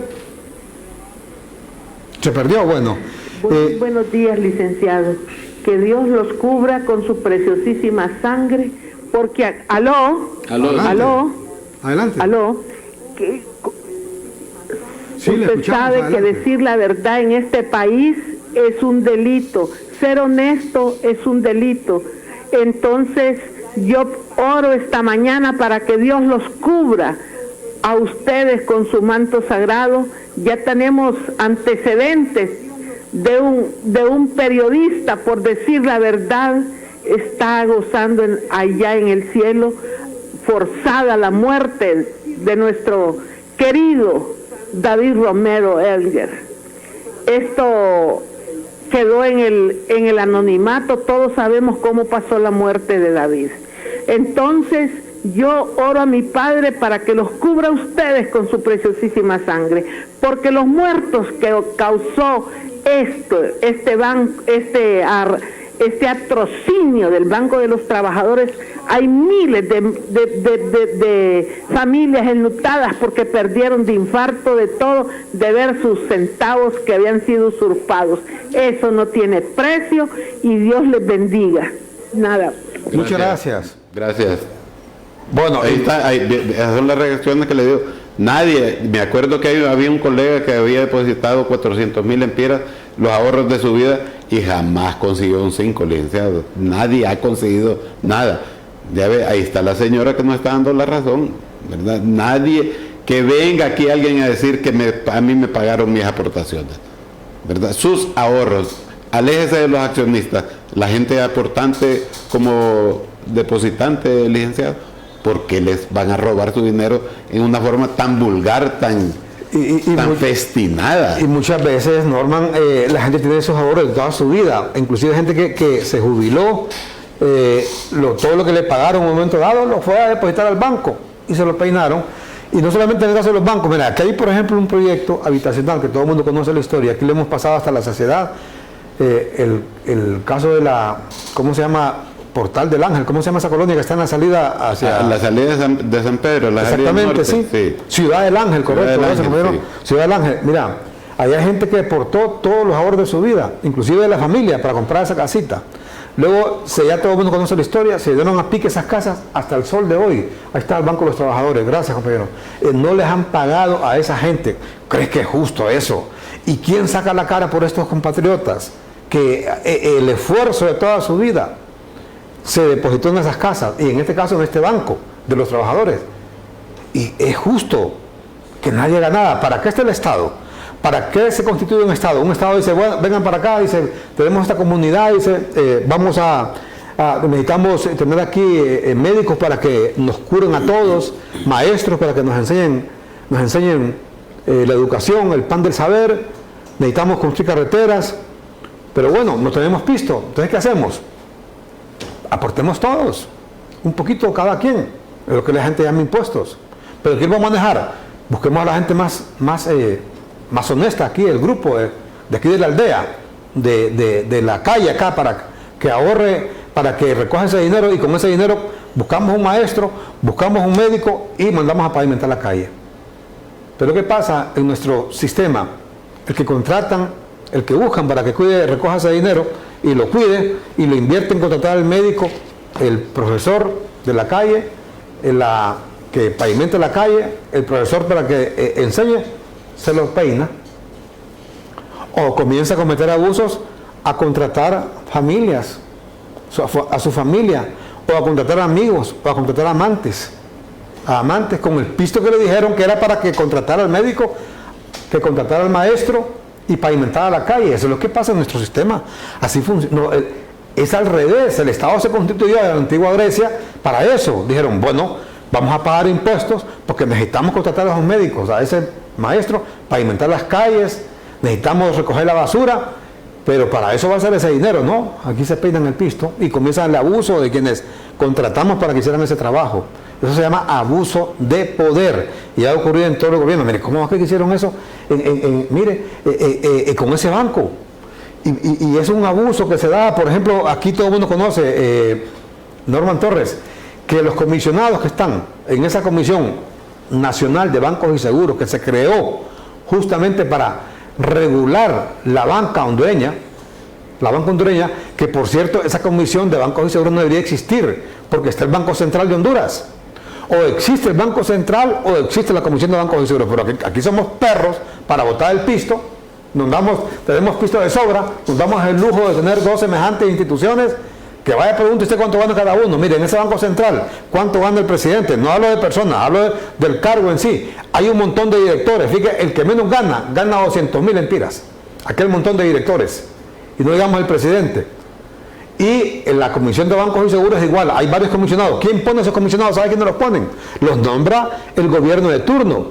Se perdió, bueno. Buenos días, licenciado. Que Dios los cubra con su preciosísima sangre, porque... ¿Aló? Adelante. Que, sí, usted sabe que decir la verdad en este país es un delito. Ser honesto es un delito. Entonces, yo oro esta mañana para que Dios los cubra a ustedes con su manto sagrado. Ya tenemos antecedentes de un periodista, por decir la verdad, está gozando allá en el cielo, forzada la muerte de nuestro querido David Romero Elger. Esto quedó en el anonimato, todos sabemos cómo pasó la muerte de David. Entonces, yo oro a mi Padre para que los cubra a ustedes con su preciosísima sangre, porque los muertos que causó este atrocinio del Banco de los Trabajadores, hay miles de familias enlutadas porque perdieron de infarto, de todo, de ver sus centavos que habían sido usurpados. Eso no tiene precio y Dios les bendiga. Nada. Muchas gracias. Gracias. Bueno, Ahí está, esas son las reacciones que le digo. Nadie, me acuerdo que había un colega que había depositado 400,000 lempiras, los ahorros de su vida, y jamás consiguió un 5, licenciado. Nadie ha conseguido nada. Ya ve, ahí está la señora que nos está dando la razón, ¿verdad? Nadie, que venga aquí alguien a decir que a mí me pagaron mis aportaciones, ¿verdad? Sus ahorros, aléjese de los accionistas, la gente aportante como depositante, licenciado, porque les van a robar su dinero en una forma tan vulgar, tan festinada. Y muchas veces, Norman, la gente tiene esos ahorros de toda su vida, inclusive gente que se jubiló, todo lo que le pagaron en un momento dado lo fue a depositar al banco y se lo peinaron. Y no solamente en el caso de los bancos, mira, aquí hay por ejemplo un proyecto habitacional que todo el mundo conoce la historia, aquí lo hemos pasado hasta la saciedad, el caso de ¿cómo se llama? Portal del Ángel, ¿cómo se llama esa colonia que está en la salida hacia... La salida de San Pedro, la exactamente, sí. Ciudad del Ángel, correcto. Ciudad del Ángel, mira, allá hay gente que aportó todos los ahorros de su vida, inclusive de la familia, para comprar esa casita. Luego, ya todo el mundo conoce la historia, se dieron a pique esas casas hasta el sol de hoy. Ahí está el Banco de los Trabajadores, gracias compañero. No les han pagado a esa gente. ¿Crees que es justo eso? ¿Y quién saca la cara por estos compatriotas? Que el esfuerzo de toda su vida se depositó en esas casas, y en este caso en este Banco de los Trabajadores. Y es justo que nadie haga nada. ¿Para qué está el Estado? ¿Para qué se constituye un Estado? Un Estado dice, bueno, vengan para acá, dice, tenemos esta comunidad, dice, necesitamos tener aquí médicos para que nos curen a todos, maestros para que nos enseñen la educación, el pan del saber, necesitamos construir carreteras, pero bueno, no tenemos pisto. Entonces, ¿qué hacemos? Aportemos todos, un poquito cada quien, es lo que la gente llama impuestos. Pero ¿quién va a manejar? Busquemos a la gente más honesta aquí, el grupo de aquí de la aldea, de la calle acá, para que ahorre, para que recoja ese dinero, y con ese dinero buscamos un maestro, buscamos un médico y mandamos a pavimentar la calle. Pero ¿qué pasa en nuestro sistema? El que contratan, el que buscan para que recoja ese dinero y lo cuide, y lo invierte en contratar al médico, el profesor de la calle, que pavimente la calle, el profesor para que enseñe, se lo peina. O comienza a cometer abusos, a contratar familias, a su familia, o a contratar amigos, o a contratar amantes con el pisto que le dijeron que era para que contratara al médico, que contratara al maestro y pavimentara la calle. Eso es lo que pasa en nuestro sistema. Así funciona. No, es al revés. El Estado se constituyó en la antigua Grecia para eso. Dijeron, bueno, vamos a pagar impuestos porque necesitamos contratar a los médicos, a ese maestro, pavimentar las calles, necesitamos recoger la basura, pero para eso va a ser ese dinero, ¿no? Aquí se peinan el pisto y comienza el abuso de quienes contratamos para que hicieran ese trabajo. Eso se llama abuso de poder y ha ocurrido en todo el gobierno. Mire, ¿cómo es que hicieron eso? Con ese banco. Y es un abuso que se da, por ejemplo, aquí todo el mundo conoce, Norman Torres, que los comisionados que están en esa comisión Nacional de Bancos y Seguros, que se creó justamente para regular la banca hondureña, que por cierto, esa comisión de bancos y seguros no debería existir, porque está el Banco Central de Honduras. O existe el Banco Central o existe la Comisión de Bancos y Seguros, pero aquí somos perros para botar el pisto, tenemos pisto de sobra, nos damos el lujo de tener dos semejantes instituciones, que vaya a preguntar usted cuánto gana cada uno. Mire, en ese Banco Central, ¿cuánto gana el presidente? No hablo de personas, hablo del cargo en sí. Hay un montón de directores, fíjate, el que menos gana 200,000 lempiras, aquel montón de directores, y no digamos el presidente. Y en la Comisión de Bancos y Seguros es igual, hay varios comisionados. ¿Quién pone esos comisionados? ¿Sabe quiénes los ponen? Los nombra el gobierno de turno,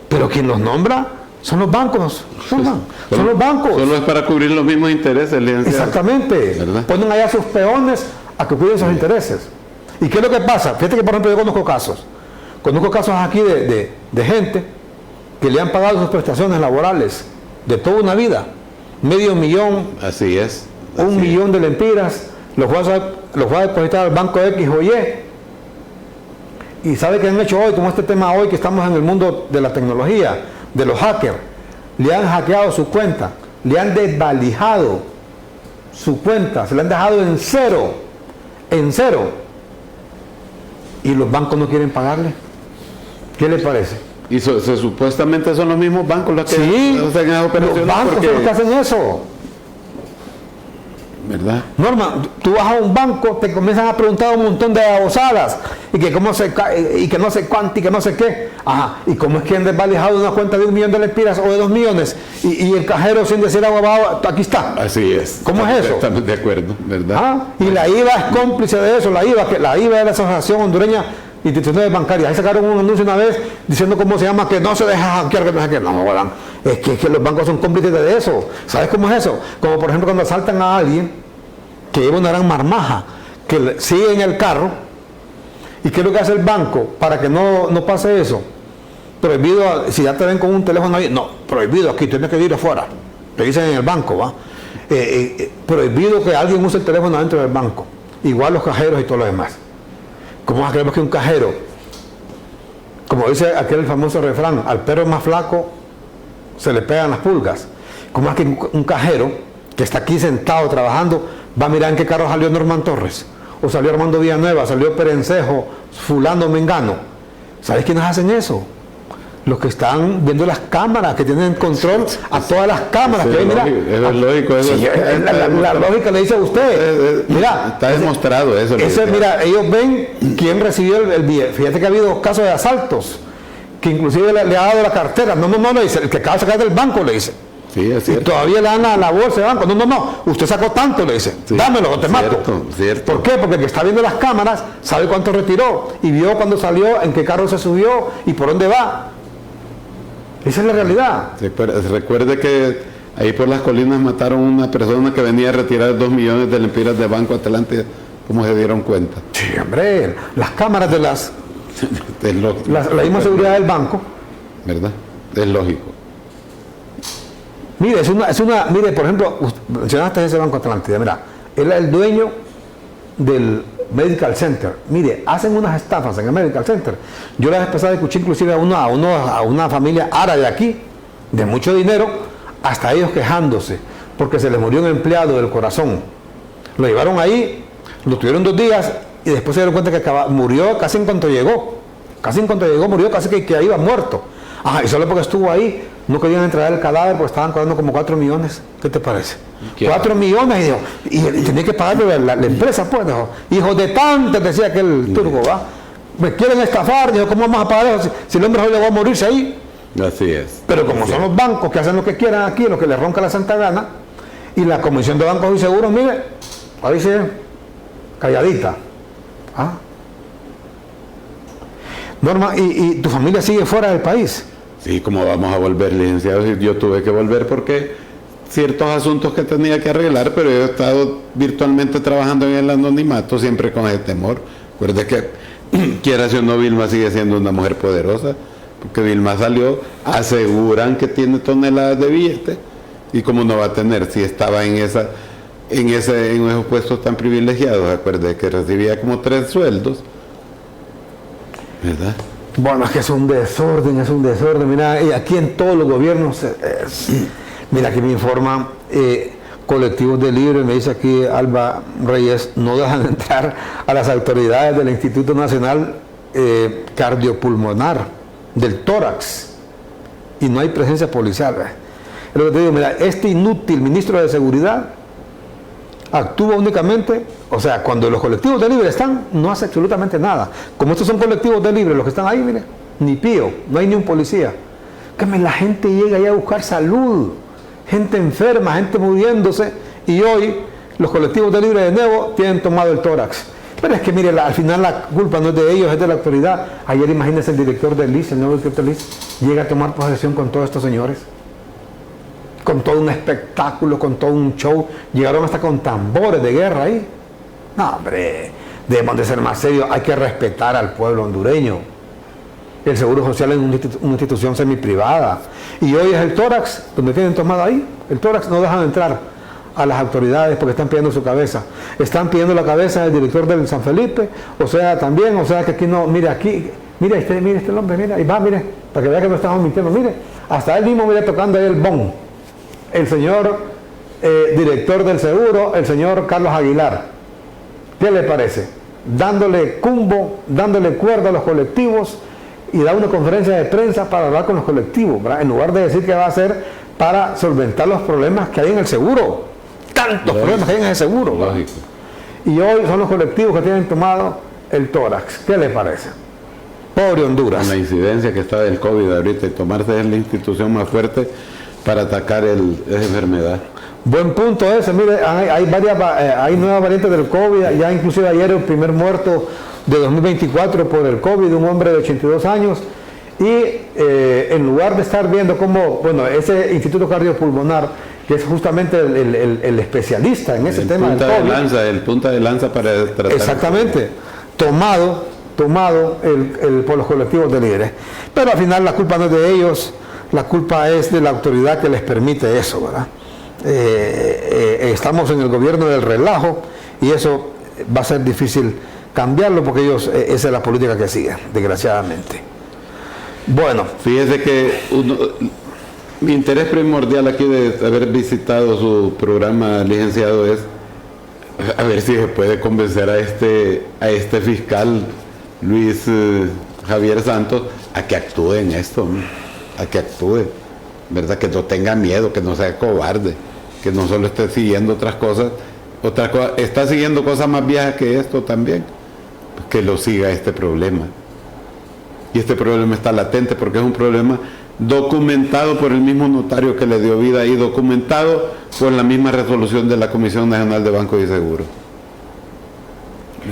pero quien los nombra son los bancos, son los bancos. Solo es para cubrir los mismos intereses, licenciado. Exactamente, ¿verdad? Ponen allá a sus peones a que cuiden esos intereses. ¿Y qué es lo que pasa? Fíjate que, por ejemplo, yo conozco casos aquí de gente que le han pagado sus prestaciones laborales de toda una vida, $500,000, así es, 1,000,000 de lempiras, los va a depositar al banco X o Y. Y ¿sabe qué han hecho hoy? Como este tema hoy que estamos en el mundo de la tecnología, de los hackers, le han hackeado su cuenta, le han desvalijado su cuenta, se la han dejado en cero, y los bancos no quieren pagarle. ¿Qué le parece? Y supuestamente son los mismos bancos los que hacen esas operaciones. Los bancos son los que hacen eso, ¿verdad? Norma, tú vas a un banco, te comienzan a preguntar un montón de babosadas, y que no sé cuánto, y que no sé qué. Ajá, y cómo es que han desvalijado una cuenta de 1,000,000 de lempiras o de 2,000,000, y el cajero sin decir agua, aquí está. Así es. ¿Cómo es eso? Estamos de acuerdo, ¿verdad? Y la IVA es cómplice de eso, la IVA es la Asociación Hondureña de Instituciones Bancarias. Ahí sacaron un anuncio una vez diciendo cómo se llama, que no se deja hackear, que no sé qué. No, ¿verdad? Es que los bancos son cómplices de eso. ¿Sabes cómo es eso? Como por ejemplo cuando asaltan a alguien que lleva una gran marmaja, que sigue en el carro, y ¿qué es lo que hace el banco para que no pase eso? Prohibido, si ya te ven con un teléfono ahí, no, prohibido aquí, tienes que ir afuera, te dicen en el banco, ¿va? Prohibido que alguien use el teléfono dentro del banco, igual los cajeros y todo lo demás. ¿Cómo creemos que un cajero, como dice aquel famoso refrán, al perro más flaco se le pegan las pulgas? ¿Cómo es que un cajero que está aquí sentado trabajando va a mirar en qué carro salió Norman Torres, o salió Armando Villanueva, salió Perencejo, fulano Mengano? ¿Sabes quiénes hacen eso? Los que están viendo las cámaras, que tienen control a todas las cámaras. Sí, que mira, eso es lógico. La lógica le dice a usted. Mira, está demostrado eso. Mira, ellos ven quién recibió el billete. Fíjate que ha habido casos de asaltos, que inclusive le ha dado la cartera. No, le dice, el que acaba de sacar del banco, le dice. Sí, es cierto. Y todavía le dan a la bolsa de banco. No, usted sacó tanto, le dice. Sí, dámelo o te mato. Cierto. ¿Por qué? Porque el que está viendo las cámaras sabe cuánto retiró, y vio cuándo salió, en qué carro se subió y por dónde va. Esa es la realidad. Recuerde que ahí por las colinas mataron a una persona que venía a retirar 2,000,000 de lempiras de Banco Atlante. ¿Cómo se dieron cuenta? Sí, hombre, las cámaras de la misma seguridad del banco. ¿Verdad? Es lógico. Mire, mire, por ejemplo, mencionaste ese Banco Atlántida, mira, él es el dueño del Medical Center. Mire, hacen unas estafas en el Medical Center. Yo la vez pasada escuché inclusive a una familia árabe aquí, de mucho dinero, hasta ellos quejándose, porque se les murió un empleado del corazón. Lo llevaron ahí, lo tuvieron 2 días, y después se dieron cuenta que murió casi en cuanto llegó. Murió casi que iba muerto. Ajá, y solo porque estuvo ahí, no querían entregar el cadáver porque estaban cobrando como 4 millones. ¿Qué te parece? 4 millones, y tenía que pagarle la empresa, pues, dijo. Hijos de tantos, decía aquel turco, ¿va? Me quieren estafar, dijo, ¿cómo vamos a pagar eso? Si el hombre hoy le va a morirse ahí. Así es. Pero como son los bancos que hacen lo que quieran aquí, lo que les ronca la santa gana, y la Comisión de Bancos y Seguros, mire, ahí sí, calladita. ¿Ah? Norma, ¿y tu familia sigue fuera del país? Sí, ¿cómo vamos a volver, licenciado? Yo tuve que volver porque ciertos asuntos que tenía que arreglar, pero yo he estado virtualmente trabajando en el anonimato, siempre con ese temor. Recuerde que, quiera si o no, Vilma sigue siendo una mujer poderosa, porque Vilma salió, aseguran que tiene toneladas de billetes, y cómo no va a tener si estaba en esos puestos tan privilegiados. Recuerde que recibía como 3 sueldos, ¿verdad? Bueno, es que es un desorden, Mira, y aquí en todos los gobiernos, mira, aquí me informan, colectivos de libre, me dice aquí Alba Reyes, no dejan entrar a las autoridades del Instituto Nacional Cardiopulmonar, del tórax, y no hay presencia policial. Es lo que te digo, mira, este inútil ministro de Seguridad actúa únicamente, o sea, cuando los colectivos de libre están, no hace absolutamente nada. Como estos son colectivos de libre, los que están ahí, mire, ni pío, no hay ni un policía. Que la gente llega ahí a buscar salud, gente enferma, gente muriéndose, y hoy los colectivos de libre de nuevo tienen tomado el tórax. Pero es que mire, al final la culpa no es de ellos, es de la autoridad. Ayer imagínense el director del IS, el nuevo director del IS, llega a tomar posesión con todos estos señores, con todo un espectáculo, con todo un show, llegaron hasta con tambores de guerra ahí. No, hombre, debemos de ser más serios, hay que respetar al pueblo hondureño. El Seguro Social es una institución semiprivada, y hoy es el tórax, donde tienen tomado ahí, el tórax no dejan entrar a las autoridades porque están pidiendo su cabeza. Están pidiendo la cabeza del director del San Felipe, o sea, también, o sea, que aquí no, mire aquí, mire este hombre, mira, y va, mire, para que vea que no estamos mintiendo, mire, hasta él mismo, mire, tocando ahí el bon, el señor director del seguro, el señor Carlos Aguilar. ¿Qué le parece? Dándole cumbo, dándole cuerda a los colectivos, y da una conferencia de prensa para hablar con los colectivos, ¿verdad? En lugar de decir que va a hacer para solventar los problemas que hay en el seguro. Tantos problemas que hay en el seguro. Lógico. Y hoy son los colectivos que tienen tomado el tórax. ¿Qué le parece? Pobre Honduras. Con la incidencia que está del COVID ahorita, y tomarse es la institución más fuerte para atacar esa enfermedad. Buen punto ese. Mire, hay nuevas variantes del COVID. Ya inclusive ayer el primer muerto de 2024 por el COVID, un hombre de 82 años. Y en lugar de estar viendo cómo, bueno, ese Instituto Cardiopulmonar, que es justamente el especialista en ese tema del COVID, el punta de lanza para tratar. Exactamente, tomado por los colectivos de líderes. Pero al final la culpa no es de ellos, la culpa es de la autoridad que les permite eso, ¿verdad? Estamos en el gobierno del relajo, y eso va a ser difícil cambiarlo, porque ellos, esa es la política que siguen, desgraciadamente. Bueno, fíjese que mi interés primordial aquí de haber visitado su programa, licenciado, es a ver si se puede convencer a este fiscal Luis Javier Santos a que actúe en esto, a que actúe, ¿verdad? Que no tenga miedo, que no sea cobarde, que no solo esté siguiendo otras cosas, está siguiendo cosas más viejas que esto también, que lo siga este problema. Y este problema está latente porque es un problema documentado por el mismo notario que le dio vida y documentado por la misma resolución de la Comisión Nacional de Bancos y Seguros,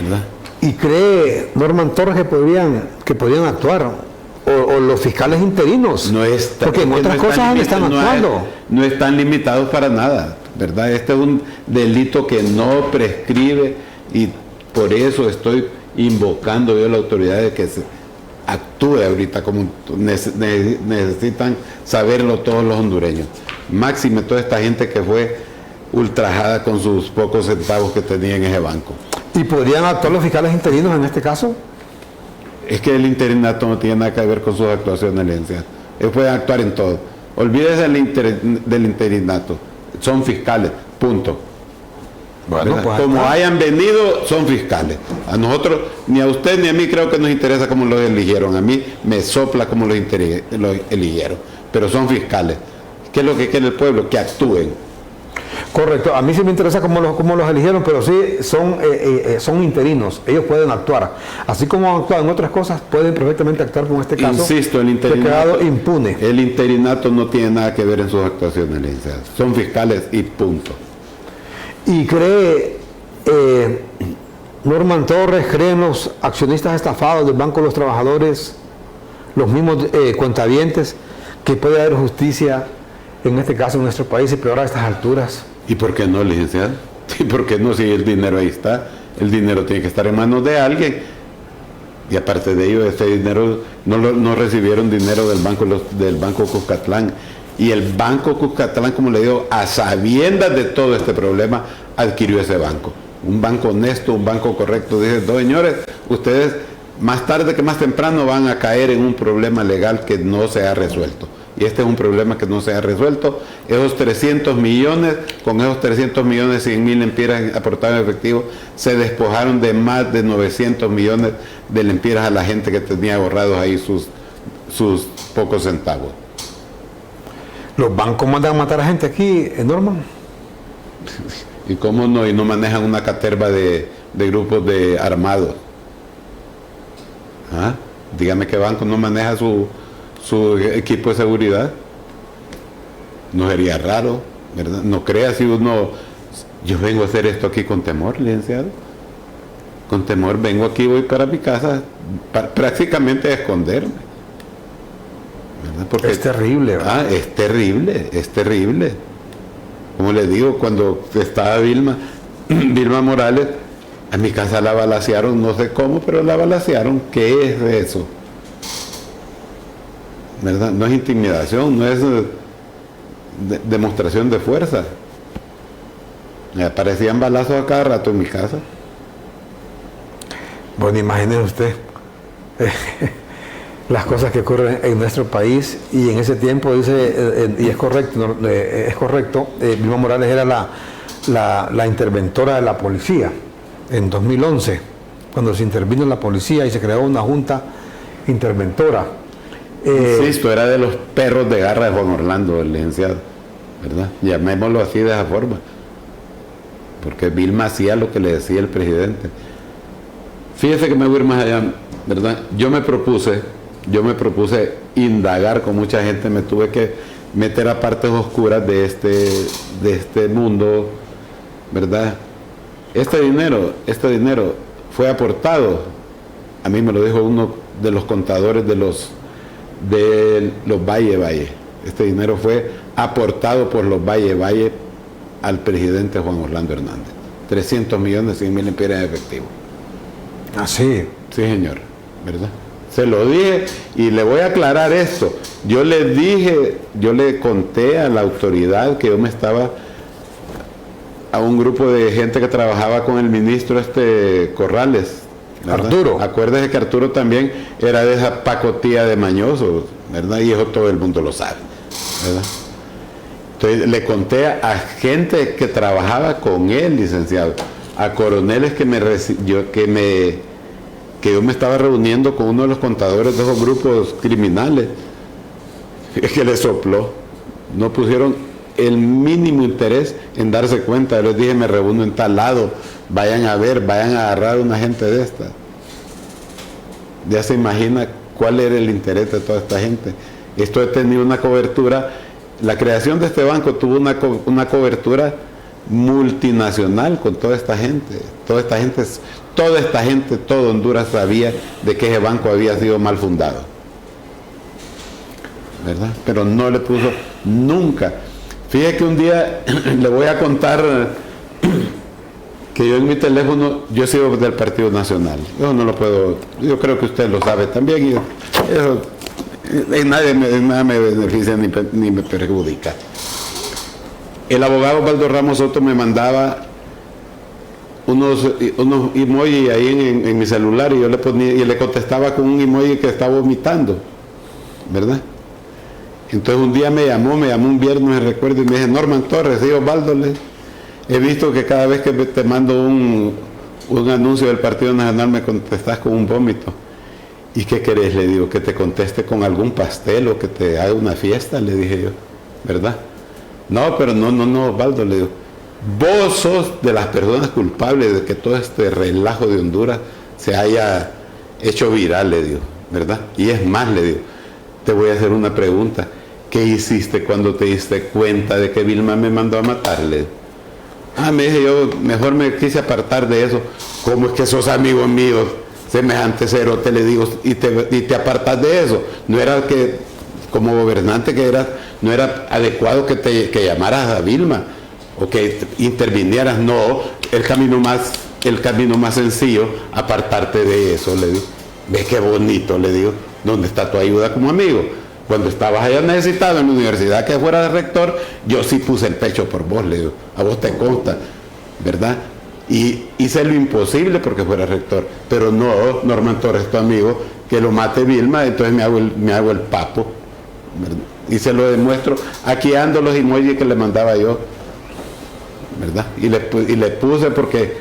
¿verdad? ¿Y cree Norman Torres que podrían actuar? O los fiscales interinos, porque en otras cosas están actuando. No están limitados para nada, ¿verdad? Este es un delito que no prescribe, y por eso estoy invocando yo a la autoridad de que se actúe ahorita, como necesitan saberlo todos los hondureños. Máxime toda esta gente que fue ultrajada con sus pocos centavos que tenía en ese banco. ¿Y podrían actuar los fiscales interinos en este caso? Es que el interinato no tiene nada que ver con sus actuaciones, licenciado. Ellos pueden actuar en todo. Olvídese del interinato. Son fiscales, punto. Bueno, pues como hayan venido, son fiscales. A nosotros, ni a usted ni a mí, creo que nos interesa cómo los eligieron. A mí me sopla cómo los eligieron. Pero son fiscales. ¿Qué es lo que quiere el pueblo? Que actúen. Correcto, a mí sí me interesa cómo los eligieron, pero sí son interinos, ellos pueden actuar. Así como han actuado en otras cosas, pueden perfectamente actuar con este caso. Insisto, el interinato, que ha quedado impune. El interinato no tiene nada que ver en sus actuaciones, licenciado. Son fiscales y punto. ¿Y cree Norman Torres, creen los accionistas estafados del Banco de los Trabajadores, los mismos cuentavientes, que puede haber justicia en este caso en nuestro país, y peor a estas alturas? ¿Y por qué no, licenciado? ¿Y por qué no? Si el dinero ahí está, el dinero tiene que estar en manos de alguien. Y aparte de ello, este dinero no recibieron dinero del Banco Cuscatlán. Y el Banco Cuscatlán, como le digo, a sabiendas de todo este problema, adquirió ese banco. Un banco honesto, un banco correcto. Dice, no, señores, ustedes más tarde que más temprano van a caer en un problema legal que no se ha resuelto. Y este es un problema que no se ha resuelto. Esos 300 millones, con esos 300 millones, 100.000 lempiras aportados en efectivo, se despojaron de más de 900 millones de lempiras a la gente que tenía ahorrados ahí sus pocos centavos. ¿Los bancos mandan a matar a gente aquí, Norman? ¿Y cómo no? Y no manejan una caterva de grupos de armados. ¿Ah? Dígame qué banco no maneja su equipo de seguridad. No sería raro, ¿verdad? No crea si uno... Yo vengo a hacer esto aquí con temor, licenciado. Con temor vengo aquí, voy para mi casa, prácticamente a esconderme. ¿Verdad? Porque, es terrible, ¿verdad? Es terrible, es terrible. Como les digo, cuando estaba Vilma Morales, a mi casa la balacearon, no sé cómo, pero la balacearon. ¿Qué es eso? ¿Verdad? No es intimidación, no es demostración de fuerza. Me aparecían balazos a cada rato en mi casa. Bueno, imagínese usted las cosas que ocurren en nuestro país, y en ese tiempo dice, y es correcto, Vilma Morales era la interventora de la policía en 2011, cuando se intervino en la policía y se creó una junta interventora. Insisto, era de los perros de garra de Juan Orlando, el licenciado, ¿verdad? Llamémoslo así, de esa forma, porque Vilma hacía lo que le decía el presidente. Fíjese que me voy a ir más allá, ¿verdad? Yo me propuse indagar con mucha gente, me tuve que meter a partes oscuras de este mundo, ¿verdad? Este dinero fue aportado, a mí me lo dijo uno de los contadores de los Valle. Este dinero fue aportado por los Valle al presidente Juan Orlando Hernández. 300 millones, 100.000 lempiras en efectivo. Ah, sí. Sí, señor, ¿verdad? Se lo dije, y le voy a aclarar esto. Yo le conté a la autoridad que yo me estaba, a un grupo de gente que trabajaba con el ministro Corrales, ¿verdad? Arturo. Acuérdese que Arturo también era de esa pacotilla de mañosos, ¿verdad? Y eso todo el mundo lo sabe, ¿verdad? Entonces le conté a gente que trabajaba con él, licenciado, a coroneles que yo me estaba reuniendo con uno de los contadores de esos grupos criminales, que le sopló. No pusieron el mínimo interés en darse cuenta. Yo les dije, me reúno en tal lado, vayan a agarrar a una gente de esta. Ya se imagina cuál era el interés de toda esta gente. Esto ha tenido una cobertura, la creación de este banco tuvo una cobertura multinacional con toda esta gente. Todo Honduras sabía de que ese banco había sido mal fundado, ¿verdad? Pero no le puso nunca. Fíjate que un día le voy a contar que yo en mi teléfono, yo sigo del Partido Nacional. Yo no lo puedo, yo creo que usted lo sabe también, y eso en nada me beneficia ni me perjudica. El abogado Osvaldo Ramos Soto me mandaba unos emojis ahí en mi celular, y yo le ponía y le contestaba con un emoji que estaba vomitando, ¿verdad? Entonces un día me llamó un viernes, me recuerdo, y me dice: Norman Torres, sí, Osvaldo, he visto que cada vez que te mando un anuncio del Partido Nacional me contestas con un vómito. ¿Y qué querés? Le digo, que te conteste con algún pastel o que te haga una fiesta, le dije yo, ¿verdad? No, pero no, Osvaldo, le digo, vos sos de las personas culpables de que todo este relajo de Honduras se haya hecho viral, le digo, ¿verdad? Y es más, le digo, te voy a hacer una pregunta. ¿Qué hiciste cuando te diste cuenta de que Vilma me mandó a matarle? Me dije yo, mejor me quise apartar de eso. ¿Cómo es que sos amigo mío, semejante cerote? Le digo, y te apartas de eso. No era que, como gobernante que eras, no era adecuado que llamaras a Vilma o que intervinieras. No, el camino más sencillo, apartarte de eso, le digo. ¿Ves qué bonito? Le digo, ¿dónde está tu ayuda como amigo? Cuando estabas allá necesitado en la universidad que fuera de rector, yo sí puse el pecho por vos, le digo, a vos te consta, ¿verdad? y hice lo imposible porque fuera rector, pero no Norman Torres, tu amigo, que lo mate Vilma, entonces me hago el papo, ¿verdad? Y se lo demuestro, aquí ando los emojis que le mandaba yo, ¿verdad? Y le puse porque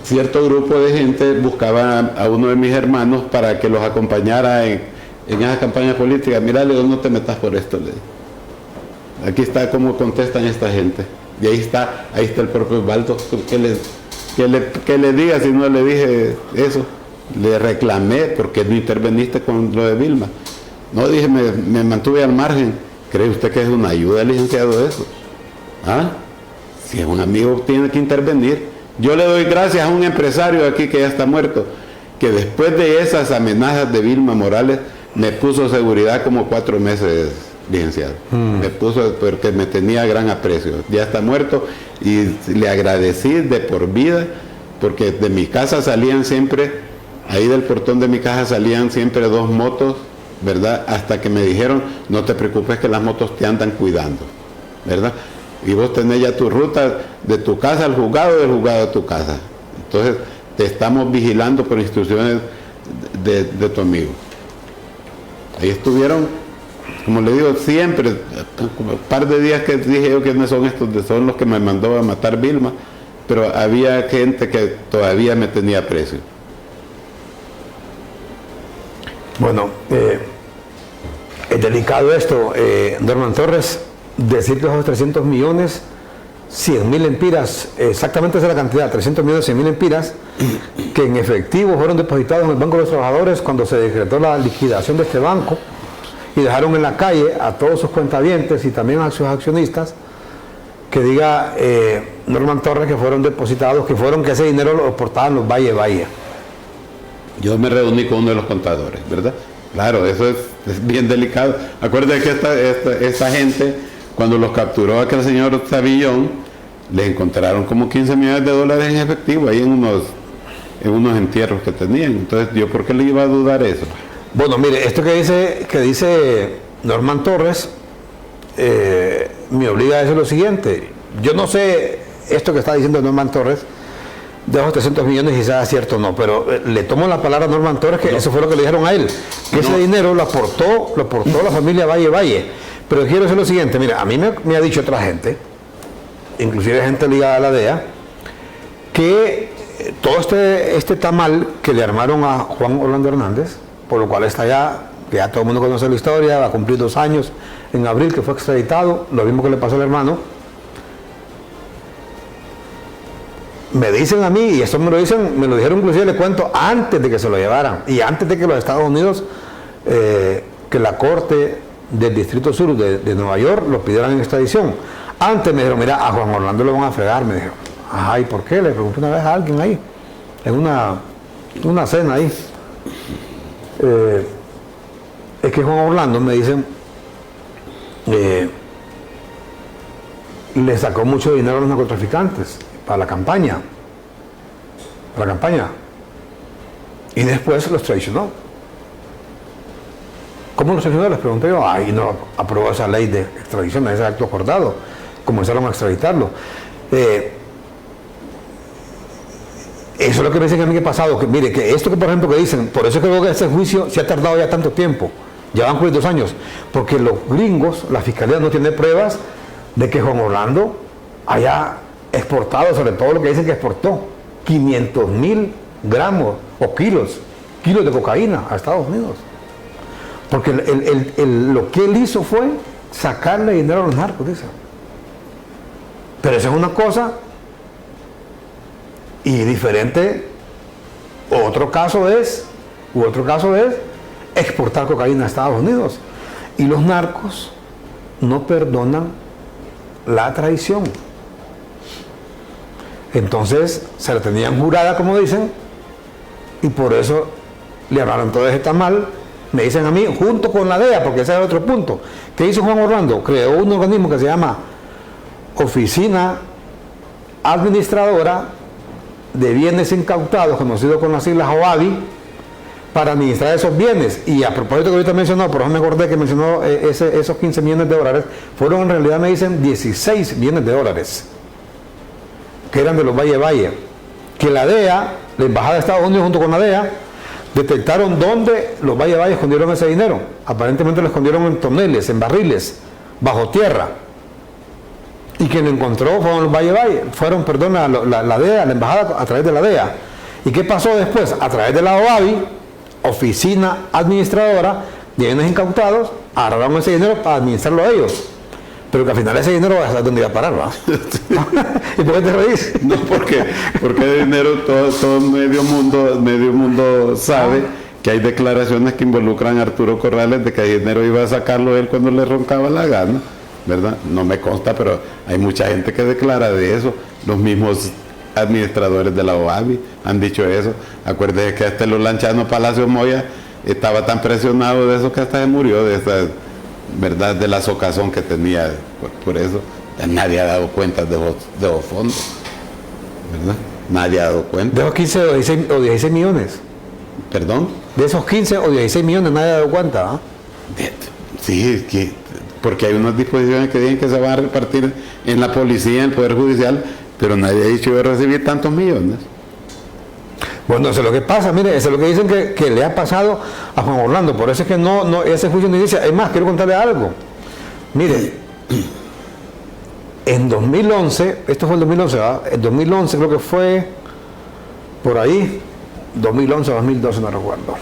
cierto grupo de gente buscaba a uno de mis hermanos para que los acompañara en esas campañas políticas. Mira, León, no te metas por esto, le dije. Aquí está cómo contestan esta gente. Y ahí está el propio Osvaldo. Que le diga si no le dije eso. Le reclamé porque no interveniste con lo de Vilma. No, dije, me mantuve al margen. ¿Cree usted que es una ayuda, licenciado, eso? ¿Ah? Si es un amigo, tiene que intervenir. Yo le doy gracias a un empresario aquí que ya está muerto, que después de esas amenazas de Vilma Morales, me puso seguridad como 4 meses, licenciado. Me puso porque me tenía gran aprecio. Ya está muerto y le agradecí de por vida, porque de mi casa salían siempre, ahí del portón de mi casa salían siempre 2 motos, ¿verdad? Hasta que me dijeron, no te preocupes que las motos te andan cuidando, ¿verdad? Y vos tenés ya tu ruta de tu casa al juzgado, del juzgado a tu casa. Entonces, te estamos vigilando por instrucciones de tu amigo. Ahí estuvieron, como le digo, siempre, como un par de días que dije yo que no son estos, son los que me mandó a matar Vilma, pero había gente que todavía me tenía aprecio. Bueno, es delicado esto, Norman Torres, decir que esos 300 millones, 100.000 empiras, exactamente esa es la cantidad, 300 millones, 100.000 empiras, que en efectivo fueron depositados en el Banco de los Trabajadores cuando se decretó la liquidación de este banco y dejaron en la calle a todos sus cuentavientes y también a sus accionistas, que diga Norman Torres que fueron depositados, que ese dinero lo aportaban los Valle. Yo me reuní con uno de los contadores, ¿verdad? Claro, eso es bien delicado. Acuérdense que esta gente, cuando los capturó aquel señor Savillón, les encontraron como 15 millones de dólares en efectivo ahí en unos entierros que tenían. Entonces, ¿yo por qué le iba a dudar eso? Bueno, mire, esto que dice Norman Torres me obliga a decir lo siguiente. Yo no sé esto que está diciendo Norman Torres de los 300 millones si sea cierto o no, pero le tomo la palabra a Norman Torres que eso fue lo que le dijeron a él, que ese dinero lo aportó la familia Valle. Pero quiero decir lo siguiente, mira, a mí me ha dicho otra gente, inclusive gente ligada a la DEA, que todo este tamal que le armaron a Juan Orlando Hernández, por lo cual está ya, que ya todo el mundo conoce la historia, va a cumplir 2 años en abril que fue extraditado, lo mismo que le pasó al hermano. Me dicen a mí, y esto me lo dijeron inclusive, le cuento, antes de que se lo llevaran, y antes de que los Estados Unidos, que la Corte del Distrito Sur de Nueva York lo pidieran en extradición. Antes me dijeron, mira, a Juan Orlando lo van a fregar, me dijeron. Ajá, ¿y por qué? Le pregunté una vez a alguien ahí, en una cena ahí. Es que Juan Orlando, me dicen, le sacó mucho dinero a los narcotraficantes para la campaña, y después los traicionó. ¿Cómo los traicionó? Les pregunté yo. Ahí no aprobó esa ley de extradición, ese acto acordado, comenzaron a extraditarlo. Eso es lo que me dicen a mí que ha pasado, que mire, que esto que por ejemplo que dicen, por eso creo que este juicio se ha tardado ya tanto tiempo, ya van por 2 años, porque los gringos, la fiscalía no tiene pruebas de que Juan Orlando haya exportado, sobre todo lo que dicen que exportó, 500.000 gramos o kilos de cocaína a Estados Unidos. Porque lo que él hizo fue sacarle dinero a los narcos, dicen. Pero esa es una cosa y diferente. Otro caso es exportar cocaína a Estados Unidos. Y los narcos no perdonan la traición. Entonces se la tenían jurada, como dicen, y por eso le hablaron todo ese tamal. Me dicen a mí, junto con la DEA, porque ese es otro punto. ¿Qué hizo Juan Orlando? Creó un organismo que se llama Oficina Administradora de Bienes Incautados, conocido con las siglas OABI, para administrar esos bienes. Y a propósito que ahorita mencionó, por eso me acordé que mencionó esos 15 millones de dólares, fueron en realidad, me dicen, 16 millones de dólares, que eran de los Valle. que la DEA, la Embajada de Estados Unidos junto con la DEA, detectaron dónde los Valle escondieron ese dinero. Aparentemente lo escondieron en toneles, en barriles, bajo tierra. Y quien lo encontró fueron los Valle, la DEA, la Embajada a través de la DEA. ¿Y qué pasó después? A través de la OAVI, Oficina Administradora, de bienes incautados, agarraron ese dinero para administrarlo a ellos. Pero que al final ese dinero va a saber dónde iba a parar, ¿va? ¿Y por qué te reís? No, porque el dinero, todo medio mundo sabe que hay declaraciones que involucran a Arturo Corrales de que el dinero iba a sacarlo él cuando le roncaba la gana, ¿verdad? No me consta, pero hay mucha gente que declara de eso. Los mismos administradores de la OAVI han dicho eso. Acuérdense que hasta los lanchanos Palacio Moya estaba tan presionado de eso que hasta se murió de esa, ¿verdad?, de la socazón que tenía. Por eso ya nadie ha dado cuenta de los fondos, ¿verdad? Nadie ha dado cuenta. De esos 15 o 16 millones. ¿Perdón? De esos 15 o 16 millones nadie ha dado cuenta, ¿ah? Sí, porque hay unas disposiciones que dicen que se van a repartir en la policía, en el Poder Judicial, pero nadie ha dicho que va a recibir tantos millones. Bueno, eso es lo que pasa, mire, eso es lo que dicen que le ha pasado a Juan Orlando, por eso es que no ese juicio no inicia. Es más, quiero contarle algo. Mire, en 2011, esto fue el 2011, ¿verdad? En 2011 creo que fue por ahí, 2011 o 2012, no recuerdo.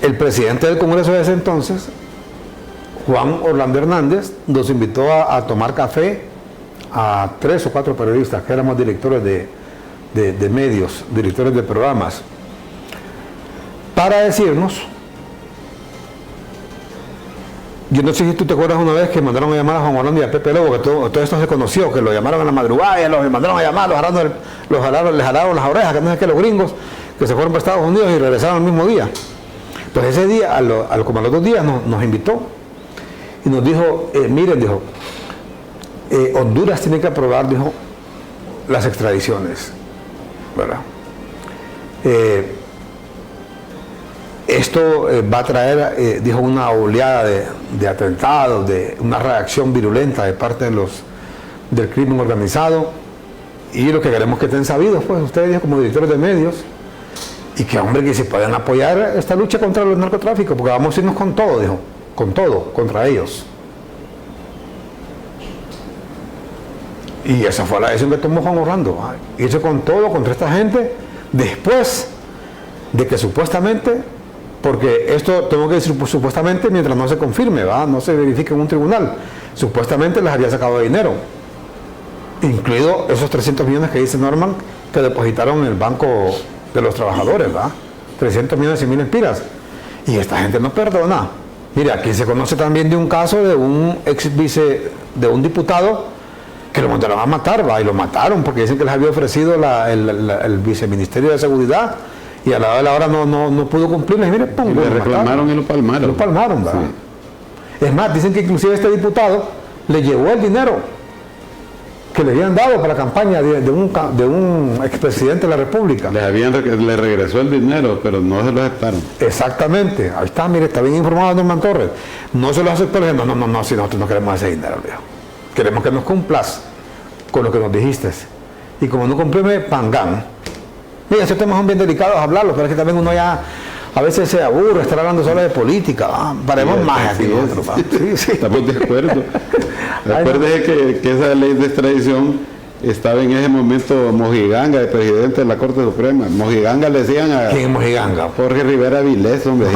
El presidente del Congreso de ese entonces, Juan Orlando Hernández, nos invitó a tomar café a 3 o 4 periodistas que éramos directores de medios, directores de programas, para decirnos, yo no sé si tú te acuerdas una vez que mandaron a llamar a Juan Orlando y a Pepe Lobo, que todo esto se conoció, que lo llamaron a la madrugada y los mandaron a llamar, les jalaron las orejas, que no sé qué, los gringos, que se fueron para Estados Unidos y regresaron el mismo día. Pues ese día, como a los 2 días, nos invitó y nos dijo, miren, dijo, Honduras tiene que aprobar, dijo, las extradiciones, ¿verdad? Esto va a traer, dijo, una oleada de atentados, de una reacción virulenta de parte del crimen organizado, y lo que queremos que estén sabidos, pues, ustedes, dijo, como directores de medios, y que, hombre, que se puedan apoyar esta lucha contra el narcotráfico, porque vamos a irnos con todo, dijo, con todo, contra ellos. Y esa fue la decisión que tomó Juan Orlando, irse con todo contra esta gente, después de que supuestamente, porque esto tengo que decir supuestamente mientras no se confirme, ¿va? No se verifique en un tribunal, supuestamente les había sacado dinero, incluido esos 300 millones que dice Norman, que depositaron en el Banco de los Trabajadores, ¿va? 300 millones y 1.000 empiras, y esta gente no perdona. Mira, aquí se conoce también de un caso de un de un diputado que lo mandaron a matar, ¿va? Y lo mataron porque dicen que les había ofrecido el viceministerio de Seguridad y a la hora de la hora no pudo cumplirles. Y mire, ¡pum! Y le reclamaron y lo palmaron. Lo palmaron, ¿verdad? Sí. Es más, dicen que inclusive este diputado le llevó el dinero que le habían dado para la campaña de un expresidente de la República. Le regresó el dinero, pero no se lo aceptaron. Exactamente. Ahí está, mire, está bien informado Norman Torres. No se lo aceptó, le dije, no, si nosotros no queremos ese dinero, le dijo. Queremos que nos cumplas con lo que nos dijiste. Y como no cumplime, pangán. Mira, estos temas son bien delicados a hablarlos, pero es que también uno ya a veces se aburre estar hablando solo de política. Paremos más aquí nosotros. Sí. Estamos de acuerdo. Acuérdese que esa ley de extradición estaba en ese momento Mojiganga, el presidente de la Corte Suprema. Mojiganga le decían a... ¿Quién es Mojiganga? Jorge Rivera Vilés, hombre.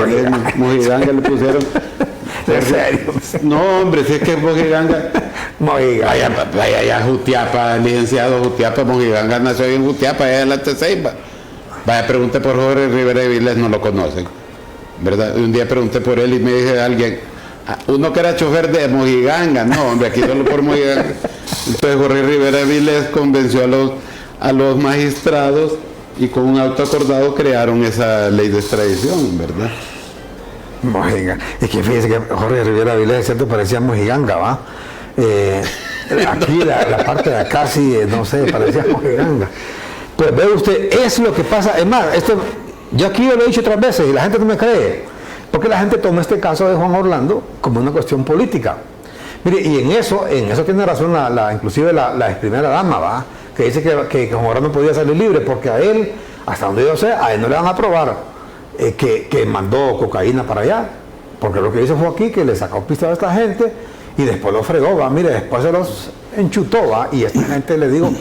Mojiganga le pusieron... ¿En serio? No, hombre, si es que Mojiganga... Vaya allá Jutiapa, licenciado Jutiapa, Mojiganga nació en Jutiapa, allá en la Teceiba. Vaya, pregunte por Jorge Rivera Vilés, no lo conocen, ¿verdad? Un día pregunté por él y me dice alguien, uno que era chofer de Mojiganga, no, hombre, aquí solo por Mojiganga. Entonces Jorge Rivera Vilés convenció a los magistrados y con un auto acordado crearon esa ley de extradición, ¿verdad? Mojiganga. Es que fíjese que Jorge Rivera Vilés, ¿cierto? Parecía Mojiganga, ¿va? Aquí la parte de acá sí, no sé, parecía Mojiganga. Pues ve usted, es lo que pasa. Es más, yo aquí lo he dicho otras veces y la gente no me cree, porque la gente toma este caso de Juan Orlando como una cuestión política. Mire, y en eso tiene razón inclusive la ex primera dama, ¿va? que dice que Juan Orlando podía salir libre, porque a él, hasta donde yo sé, a él no le van a probar que mandó cocaína para allá, porque lo que hizo fue aquí que le sacó pista a esta gente y después lo fregó, va, mire, después se los enchutó, va, y esta gente, le digo,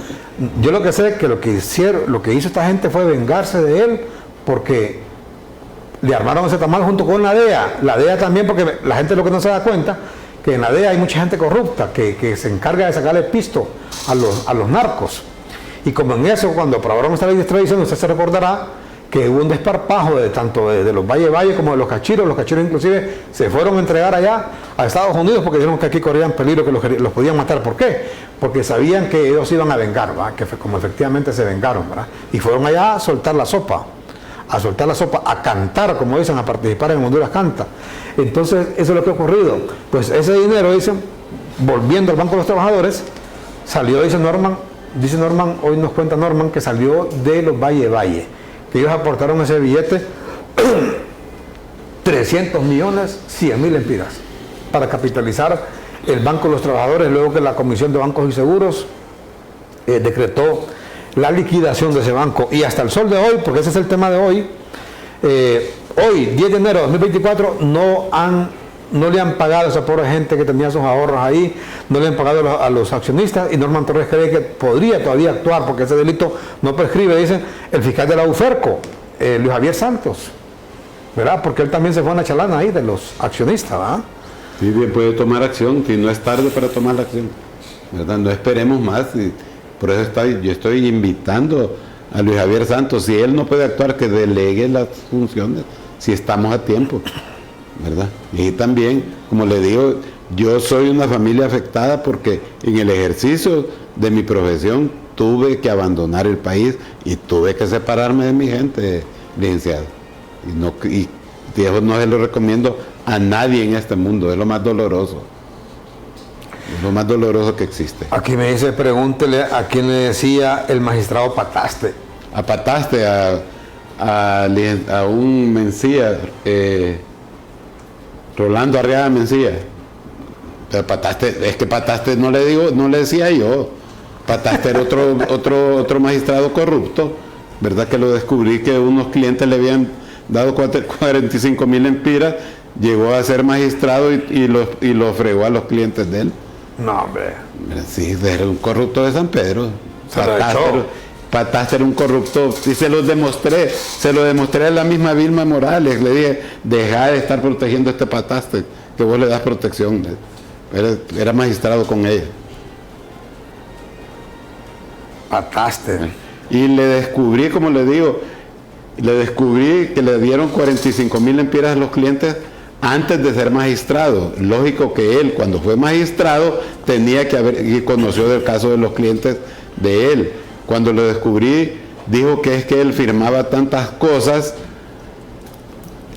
yo lo que sé es que lo que hizo esta gente fue vengarse de él, porque le armaron ese tamal junto con la DEA también, porque la gente lo que no se da cuenta, que en la DEA hay mucha gente corrupta que se encarga de sacarle pisto a los narcos, y como en eso, cuando aprobaron esta ley de extradición, usted se recordará que hubo un desparpajo tanto de los Valle como de los cachiros inclusive se fueron a entregar allá a Estados Unidos porque dijeron que aquí corrían peligro, que los podían matar. ¿Por qué? Porque sabían que ellos iban a vengar, ¿verdad? Que como efectivamente se vengaron, ¿verdad? Y fueron allá a soltar la sopa, a cantar, como dicen, a participar en Honduras Canta. Entonces, eso es lo que ha ocurrido. Pues ese dinero, dicen, volviendo al Banco de los Trabajadores, salió, dice Norman, hoy nos cuenta Norman, que salió de los Valle, que ellos aportaron ese billete 300.100.000 lempiras para capitalizar el Banco de los Trabajadores, luego que la Comisión de Bancos y Seguros decretó la liquidación de ese banco. Y hasta el sol de hoy, porque ese es el tema de hoy, hoy, 10 de enero de 2024, no le han pagado a esa pobre gente que tenía sus ahorros ahí, no le han pagado a los accionistas, y Norman Torres cree que podría todavía actuar, porque ese delito no prescribe, dicen el fiscal de la UFERCO, Luis Javier Santos, ¿verdad? Porque él también se fue a una chalana ahí de los accionistas, ¿verdad? Sí, bien, puede tomar acción, si no es tarde para tomar la acción, ¿verdad? No esperemos más, y por eso yo estoy invitando a Luis Javier Santos, si él no puede actuar, que delegue las funciones, si estamos a tiempo, ¿verdad? Y también, como le digo, yo soy una familia afectada porque en el ejercicio de mi profesión tuve que abandonar el país y tuve que separarme de mi gente, licenciado. Y eso no se lo recomiendo a nadie en este mundo, es lo más doloroso. Es lo más doloroso que existe. Aquí me dice, pregúntele a quién le decía el magistrado Pataste. A Pataste, a un Mencía, Rolando Arriaga Mencía. Pero Pataste, es que Pataste no le decía yo. Pataste era otro magistrado corrupto, ¿verdad? Que lo descubrí que unos clientes le habían dado 45.000 lempiras, llegó a ser magistrado y lo fregó a los clientes de él. No, hombre. Sí, era un corrupto de San Pedro. Pataste era un corrupto y se lo demostré a la misma Vilma Morales. Le dije, deja de estar protegiendo a este Pataste, que vos le das protección. Era magistrado con ella. Pataste. Y le descubrí, como le digo, que le dieron 45.000 lempiras a los clientes antes de ser magistrado. Lógico que él, cuando fue magistrado, tenía que y conoció del caso de los clientes de él. Cuando lo descubrí, dijo que es que él firmaba tantas cosas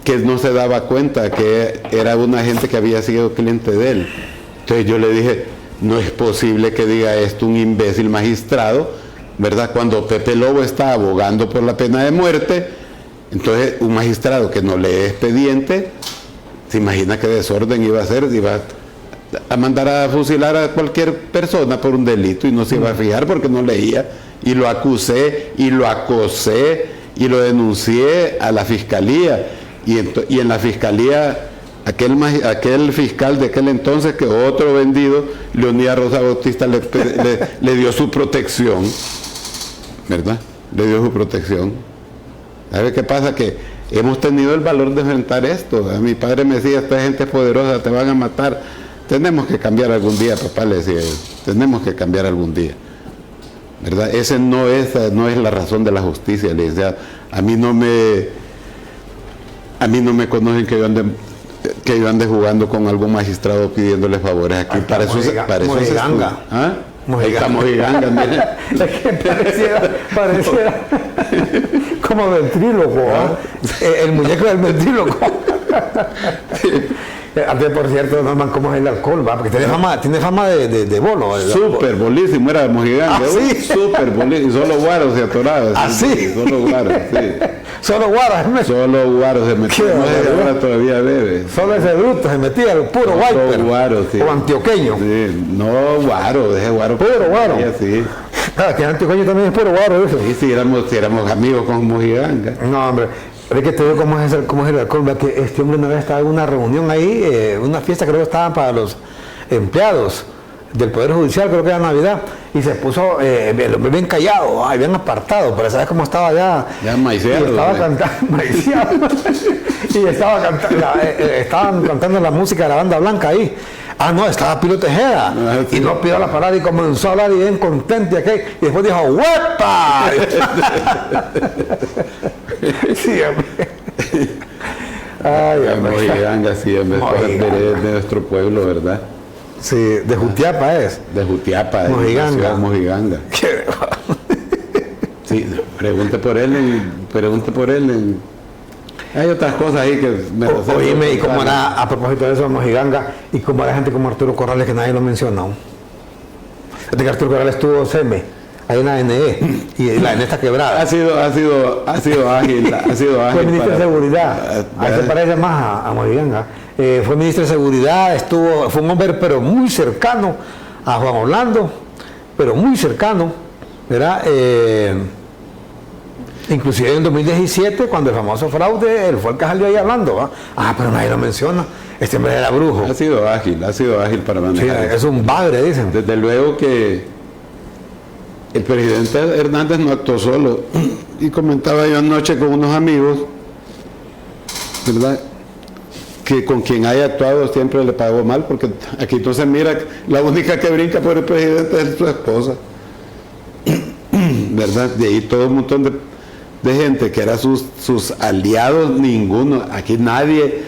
que no se daba cuenta que era una gente que había sido cliente de él. Entonces yo le dije, no es posible que diga esto un imbécil magistrado, ¿verdad? Cuando Pepe Lobo está abogando por la pena de muerte, entonces un magistrado que no lee expediente, se imagina qué desorden iba a hacer, iba a mandar a fusilar a cualquier persona por un delito y no se iba a fijar porque no leía. Y lo acusé y lo acosé y lo denuncié a la fiscalía. Y en la fiscalía, aquel fiscal de aquel entonces, que otro vendido, Leonidas Rosa Bautista, le dio su protección, ¿verdad? Le dio su protección. ¿Sabe qué pasa? Que hemos tenido el valor de enfrentar esto. Mi padre me decía, esta gente es poderosa, te van a matar. Tenemos que cambiar algún día, papá le decía yo. Tenemos que cambiar algún día, ¿verdad? Ese no es la razón de la justicia. Le decía, a mí no me conocen que yo ande jugando con algún magistrado pidiéndole favores aquí. Para eso Mojiganga. ¿Ah? Mojiganga, mira. Pareciera como ventríloco, ¿ah? El muñeco del ventríloco. Antes, por cierto, Norman, ¿cómo es el alcohol? ¿Va? Porque tiene fama de bolo. Súper bolísimo, era Mojiganga. ¿Sí? Súper bolísimo. Solo guaros se atoraba. ¿Ah, sí? Solo guaros, sí. Solo guaros. Solo guaros se metía. No sé, ahora todavía bebe. Solo ese bruto se metía, el puro Solo wiper. Guaro, sí. O antioqueño. Sí. No, guaro, deje guaro. Puro guaro. Sí. Que antioqueño también es puro barro, eso. Y si éramos amigos con Mojiganga. No, hombre. Pero es que te digo cómo es el alcohol. Vea que este hombre una vez estaba en una reunión ahí, una fiesta creo que estaban para los empleados del Poder Judicial, creo que era Navidad, y se puso el hombre bien callado, bien apartado, pero sabes cómo estaba ya maiceado, y estaba cantando, maiciado, y estaban cantando la música de la banda blanca ahí. Ah, no, estaba Pilo Tejeda, sí. y no pidió la parada y comenzó a hablar y bien contento y después dijo ¡huepa! Sí, hombre. Ay, Mojiganga, sí, hombre, es de nuestro pueblo, ¿verdad? Sí, de Jutiapa es. De Jutiapa, Mojiganga. Mojiganga. Sí, pregunte por él. Hay otras cosas ahí que me Oíme, y como era, a propósito de eso, Mojiganga, y como era gente como Arturo Corrales, que nadie lo menciona aún. Este que Arturo Corrales estuvo SEME, ahí en la NE, y la NE está quebrada. Ha sido ágil, Fue ministro de Seguridad, ahí se parece más a Mojiganga. Fue ministro de Seguridad, fue un hombre pero muy cercano a Juan Orlando, pero muy cercano, ¿verdad? Inclusive en 2017, cuando el famoso fraude, él fue el que salió ahí hablando, ¿va? Ah, pero nadie lo menciona, este hombre era brujo. Ha sido ágil para manejar. Sí, es un bagre, dicen. Desde luego que el presidente Hernández no actuó solo. Y comentaba yo anoche con unos amigos, ¿verdad?, que con quien haya actuado siempre le pagó mal, porque aquí entonces mira, la única que brinca por el presidente es su esposa, ¿verdad? De ahí todo un montón de gente que eran sus aliados, ninguno, aquí nadie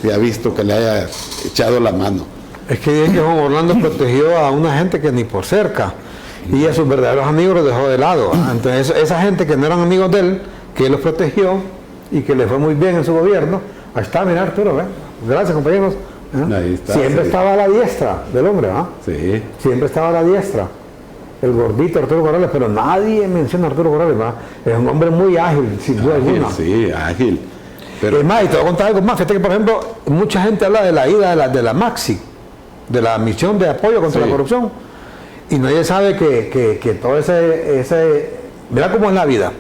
se ha visto que le haya echado la mano. Es que dicen que Juan Orlando protegió a una gente que ni por cerca, y a sus verdaderos amigos los dejó de lado. Entonces esa gente que no eran amigos de él, que él los protegió y que le fue muy bien en su gobierno, ahí está, mira Arturo, ¿eh? Gracias, compañeros. Ahí está, siempre sí. Estaba a la diestra del hombre, ¿ah? Sí. Siempre estaba a la diestra. El gordito Arturo Corrales, pero nadie menciona a Arturo Corrales, ¿verdad? Es un hombre muy ágil, sin duda alguna. Sí, ágil. Pero... Es más, y te voy a contar algo más. Fíjate que, por ejemplo, mucha gente habla de la ida de la MAXI, de la misión de apoyo contra la corrupción, y nadie sabe que todo ese... Mira cómo es la vida.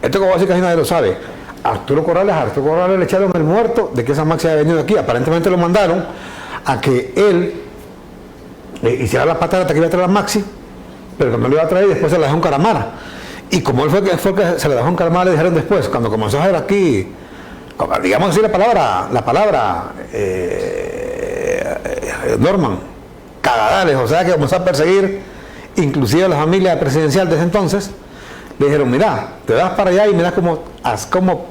Esto que voy a decir casi nadie lo sabe. Arturo Corrales le echaron el muerto de que esa MAXI había venido aquí. Aparentemente lo mandaron a que él hiciera la patarata que iba a traer la MAXI, pero cuando lo iba a traer después se la dejó en Caramara. Y como él fue que se la dejó en Caramara, le dijeron después, cuando comenzó a hacer aquí, digamos así la palabra Norman, cagadales, o sea que comenzó a perseguir inclusive a la familia presidencial de ese entonces. Le dijeron, mira, te vas para allá y mira cómo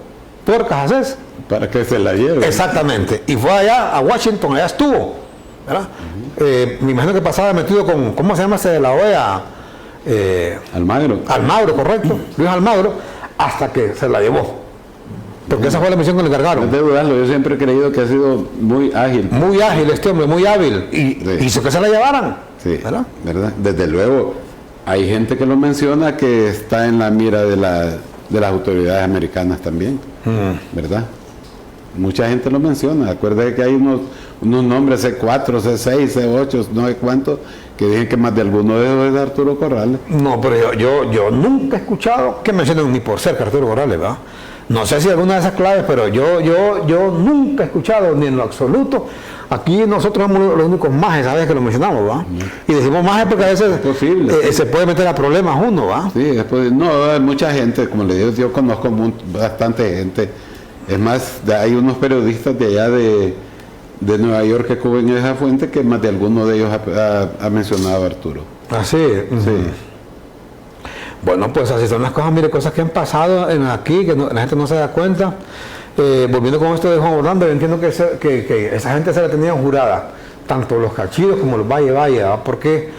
puercas haces. Para que se la lleve. Exactamente. Y fue allá a Washington, allá estuvo, ¿verdad? Me imagino que pasaba metido con, ¿cómo se llama ese de la OEA? Almagro, correcto. Luis Almagro, hasta que se la llevó. Porque esa fue la misión que le encargaron. No debo dudarlo, yo siempre he creído que ha sido muy ágil. Muy ágil este hombre, muy hábil. Y hizo que se la llevaran. Sí, ¿verdad? Desde luego, hay gente que lo menciona que está en la mira de las autoridades americanas también, ¿verdad? Mucha gente lo menciona. Acuérdate que hay unos nombres, C4, C6, C8, no sé cuántos, que dicen que más de alguno de ellos es de Arturo Corrales. No, pero yo nunca he escuchado que mencionen ni por cerca a Arturo Corrales, ¿verdad? No sé si alguna de esas claves, pero yo nunca he escuchado, ni en lo absoluto. Aquí nosotros somos los únicos majes, ¿sabes? Que lo mencionamos, ¿va? Y decimos majes porque a veces se puede meter a problemas uno, ¿va? Sí, no, hay mucha gente, como le digo, yo conozco bastante gente. Es más, hay unos periodistas de allá de Nueva York que cubren esa fuente que más de alguno de ellos ha mencionado a Arturo. ¿Ah, sí? Sí. Bueno, pues así son las cosas, mire, cosas que han pasado aquí, que la gente no se da cuenta. Volviendo con esto de Juan Orlando, yo entiendo que esa gente se la tenía jurada, tanto los cachidos como los Valle, ¿va? Porque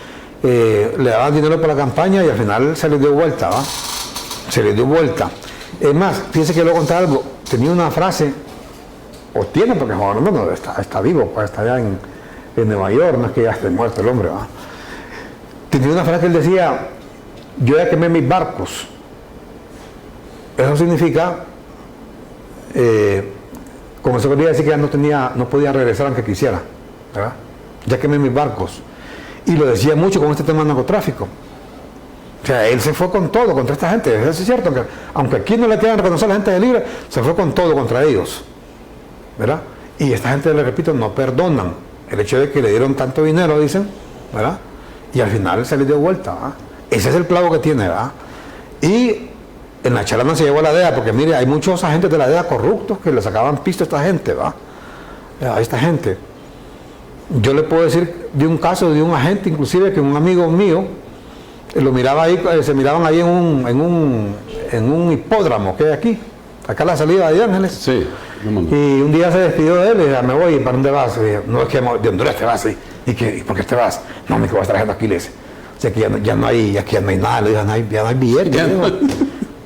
le daban dinero para la campaña y al final se les dio vuelta, ¿va? Se les dio vuelta. Es más, fíjense que le voy a contar algo, tenía una frase, o tiene, porque Juan Orlando no está vivo, pues está allá en Nueva York, no es que ya esté muerto el hombre, ¿va? Tenía una frase que él decía: yo ya quemé mis barcos. Eso significa, como eso quería decir que ya no podía regresar aunque quisiera, ¿verdad? Ya quemé mis barcos. Y lo decía mucho con este tema del narcotráfico. O sea, él se fue con todo contra esta gente. Eso es cierto, aunque aquí no le quieran reconocer a la gente de Libre, se fue con todo contra ellos, ¿verdad? Y esta gente, le repito, no perdonan el hecho de que le dieron tanto dinero, dicen, ¿verdad? Y al final se les dio vuelta, ¿verdad? Ese es el clavo que tiene, ¿verdad? Y en la charla no se llevó a la DEA, porque mire, hay muchos agentes de la DEA corruptos que le sacaban pisto a esta gente, ¿verdad? A esta gente. Yo le puedo decir de un caso de un agente, inclusive, que un amigo mío lo miraba ahí, se miraban ahí en un hipódromo que hay aquí, acá a la salida de Ángeles. Sí. Y un día se despidió de él y dijo, me voy, ¿para dónde vas? Y dijo, no, es que de Honduras te vas. ¿Y por qué te vas? No, me voy a estar trabajando aquí, le dice. O sea, que ya no hay nada, le dijo, ya no hay billete.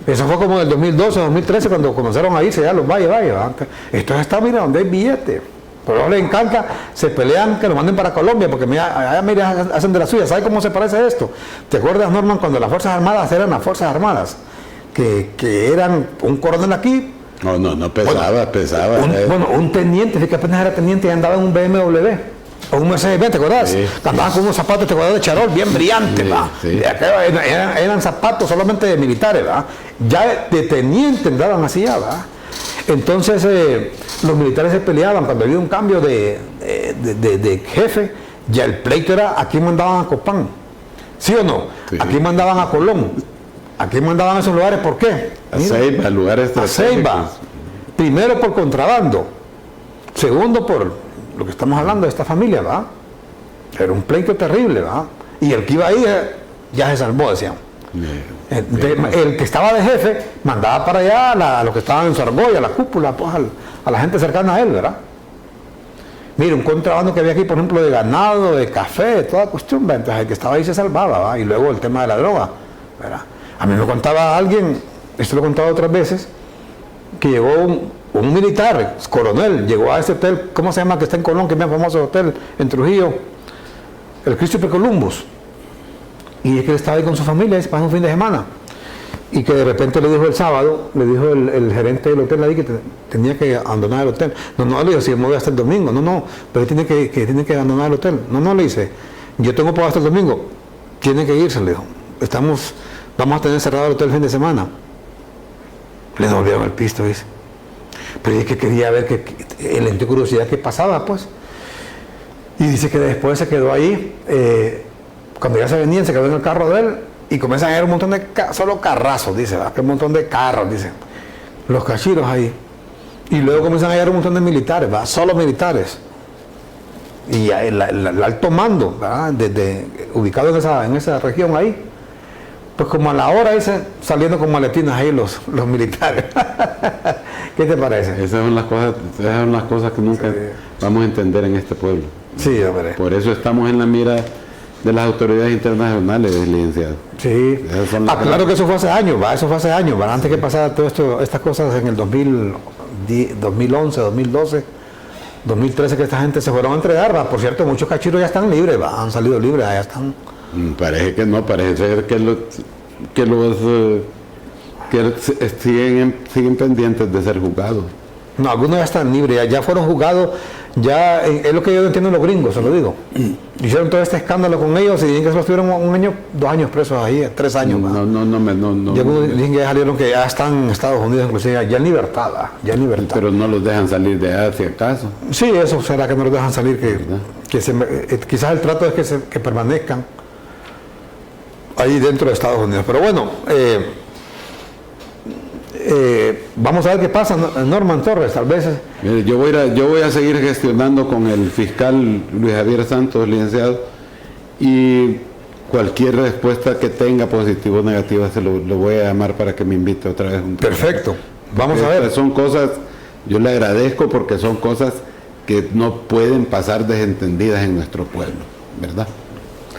Eso fue como del 2012, 2013, cuando comenzaron a irse ya los valles. Esto está, mira, donde hay billete. Pero a ellos les encanta, se pelean que lo manden para Colombia, porque allá mira, hacen de la suya. ¿Sabes cómo se parece esto? ¿Te acuerdas, Norman, cuando las Fuerzas Armadas eran las Fuerzas Armadas? Que eran un coronel aquí. No, pesaba. Un teniente, que apenas era teniente y andaba en un BMW. O un Mercedes-Benz, ¿te acuerdas? Sí. Andaban con unos zapatos, ¿te acuerdas? De charol, bien brillantes, ¿va? Sí. Eran zapatos solamente de militares, ¿va? Ya de teniente andaban así, ¿va? Entonces los militares se peleaban cuando había un cambio de jefe. Ya el pleito era a quién mandaban a Copán, ¿sí o no? Sí. A quién mandaban a Colón, a quién mandaban a esos lugares. ¿Por qué? A Ceiba, lugares estratégicos. A Ceiba. Primero por contrabando, segundo por lo que estamos hablando de esta familia, ¿va? Era un pleito terrible, ¿va? Y el que iba ahí ya se salvó, decían. El que estaba de jefe mandaba para allá a los que estaban en su argolla, a la cúpula, pues a la gente cercana a él, ¿verdad? Mire, un contrabando que había aquí, por ejemplo, de ganado, de café, toda cuestión, ¿verdad? Entonces el que estaba ahí se salvaba, ¿verdad? Y luego el tema de la droga, ¿verdad? A mí me contaba alguien, esto lo he contado otras veces, que llegó un militar, coronel, llegó a ese hotel, ¿cómo se llama? Que está en Colón, que es bien famoso hotel en Trujillo, el Christopher Columbus. Y es que él estaba ahí con su familia, se pasó un fin de semana. Y que de repente le dijo el sábado, le dijo el gerente del hotel ahí que tenía que abandonar el hotel. No, le dijo, si me voy hasta el domingo. No, pero tiene que abandonar el hotel. No, le dice, yo tengo para hasta el domingo. Tiene que irse, le dijo. Vamos a tener cerrado el hotel el fin de semana. Le devolvieron el pisto, dice. Pero es que quería ver, él le dio curiosidad qué pasaba, pues. Y dice que después se quedó ahí. Cuando ya se venían, se quedó en el carro de él y comienzan a ver un montón de solo carrazos, dice, ¿verdad? Un montón de carros, dice, los cachiros ahí. Y luego comienzan a hallar un montón de militares, ¿verdad? Solo militares. Y el alto mando, ¿verdad? Ubicado en esa región ahí, pues como a la hora dice, saliendo con maletinas ahí los militares. ¿Qué te parece? Esas son las cosas que nunca vamos a entender en este pueblo. Sí, hombre. Por eso estamos en la mira de las autoridades internacionales, licenciado. Sí. Claro que eso fue hace años, ¿va? Eso fue hace años, ¿va? Antes que pasara todo esto, estas cosas en el 2011, 2012, 2013, que esta gente se fueron a entregar, ¿va? Por cierto, muchos cachiros ya están libres, ¿va? Han salido libres, ya están. Parece que no, parece ser que siguen pendientes de ser juzgados. No, algunos ya están libres, ya fueron juzgados, ya es lo que yo entiendo los gringos, se lo digo. Hicieron todo este escándalo con ellos y dicen que solo estuvieron 1 año, 2 años presos ahí, 3 años. No. Dicen que ya salieron, que ya están en Estados Unidos, inclusive ya en libertad, ya en libertad. Pero no los dejan salir de allá, si acaso. Sí, eso será que no los dejan salir, quizás el trato es que permanezcan ahí dentro de Estados Unidos. Pero bueno, vamos a ver qué pasa, Norman Torres, tal vez. Mire, yo voy a seguir gestionando con el fiscal Luis Javier Santos, licenciado, y cualquier respuesta que tenga, positiva o negativa, lo voy a llamar para que me invite otra vez. Perfecto, vamos a ver. Son cosas, yo le agradezco porque son cosas que no pueden pasar desentendidas en nuestro pueblo, ¿verdad?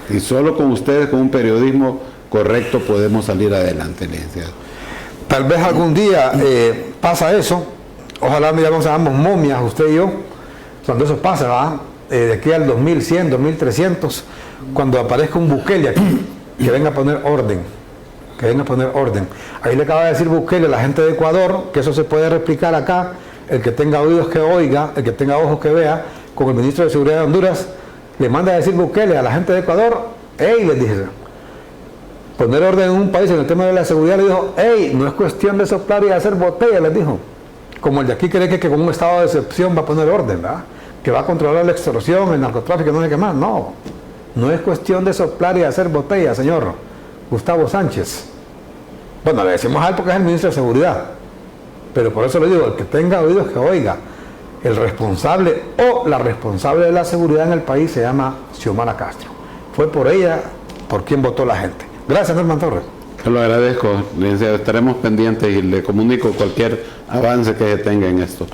Y solo con ustedes, con un periodismo correcto, podemos salir adelante, licenciado. Tal vez algún día pasa eso, ojalá nos hagamos momias, usted y yo, cuando eso pase, ¿verdad? De aquí al 2100, 2300, cuando aparezca un Bukele aquí, que venga a poner orden, Ahí le acaba de decir Bukele a la gente de Ecuador, que eso se puede replicar acá, el que tenga oídos que oiga, el que tenga ojos que vea, con el ministro de Seguridad de Honduras, le manda a decir Bukele a la gente de Ecuador, hey, les dice, poner orden en un país en el tema de la seguridad, le dijo, hey, no es cuestión de soplar y hacer botella, les dijo. Como el de aquí cree que con un estado de excepción va a poner orden, ¿verdad? Que va a controlar la extorsión, el narcotráfico, no sé qué más. No, no es cuestión de soplar y hacer botella, señor Gustavo Sánchez. Bueno, le decimos a él porque es el ministro de Seguridad, pero por eso le digo, el que tenga oídos que oiga. El responsable o la responsable de la seguridad en el país se llama Xiomara Castro. Fue por ella por quien votó la gente. Gracias, Norman Torres. Te lo agradezco, licenciado. Estaremos pendientes y le comunico cualquier avance que se tenga en esto.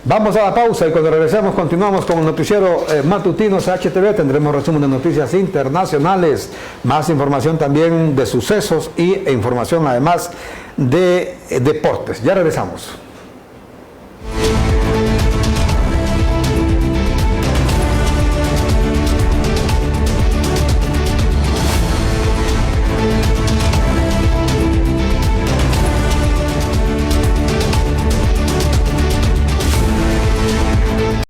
Vamos a la pausa y cuando regresemos continuamos con el noticiero matutino CHTV. Tendremos resumen de noticias internacionales, más información también de sucesos e información además de deportes. Ya regresamos.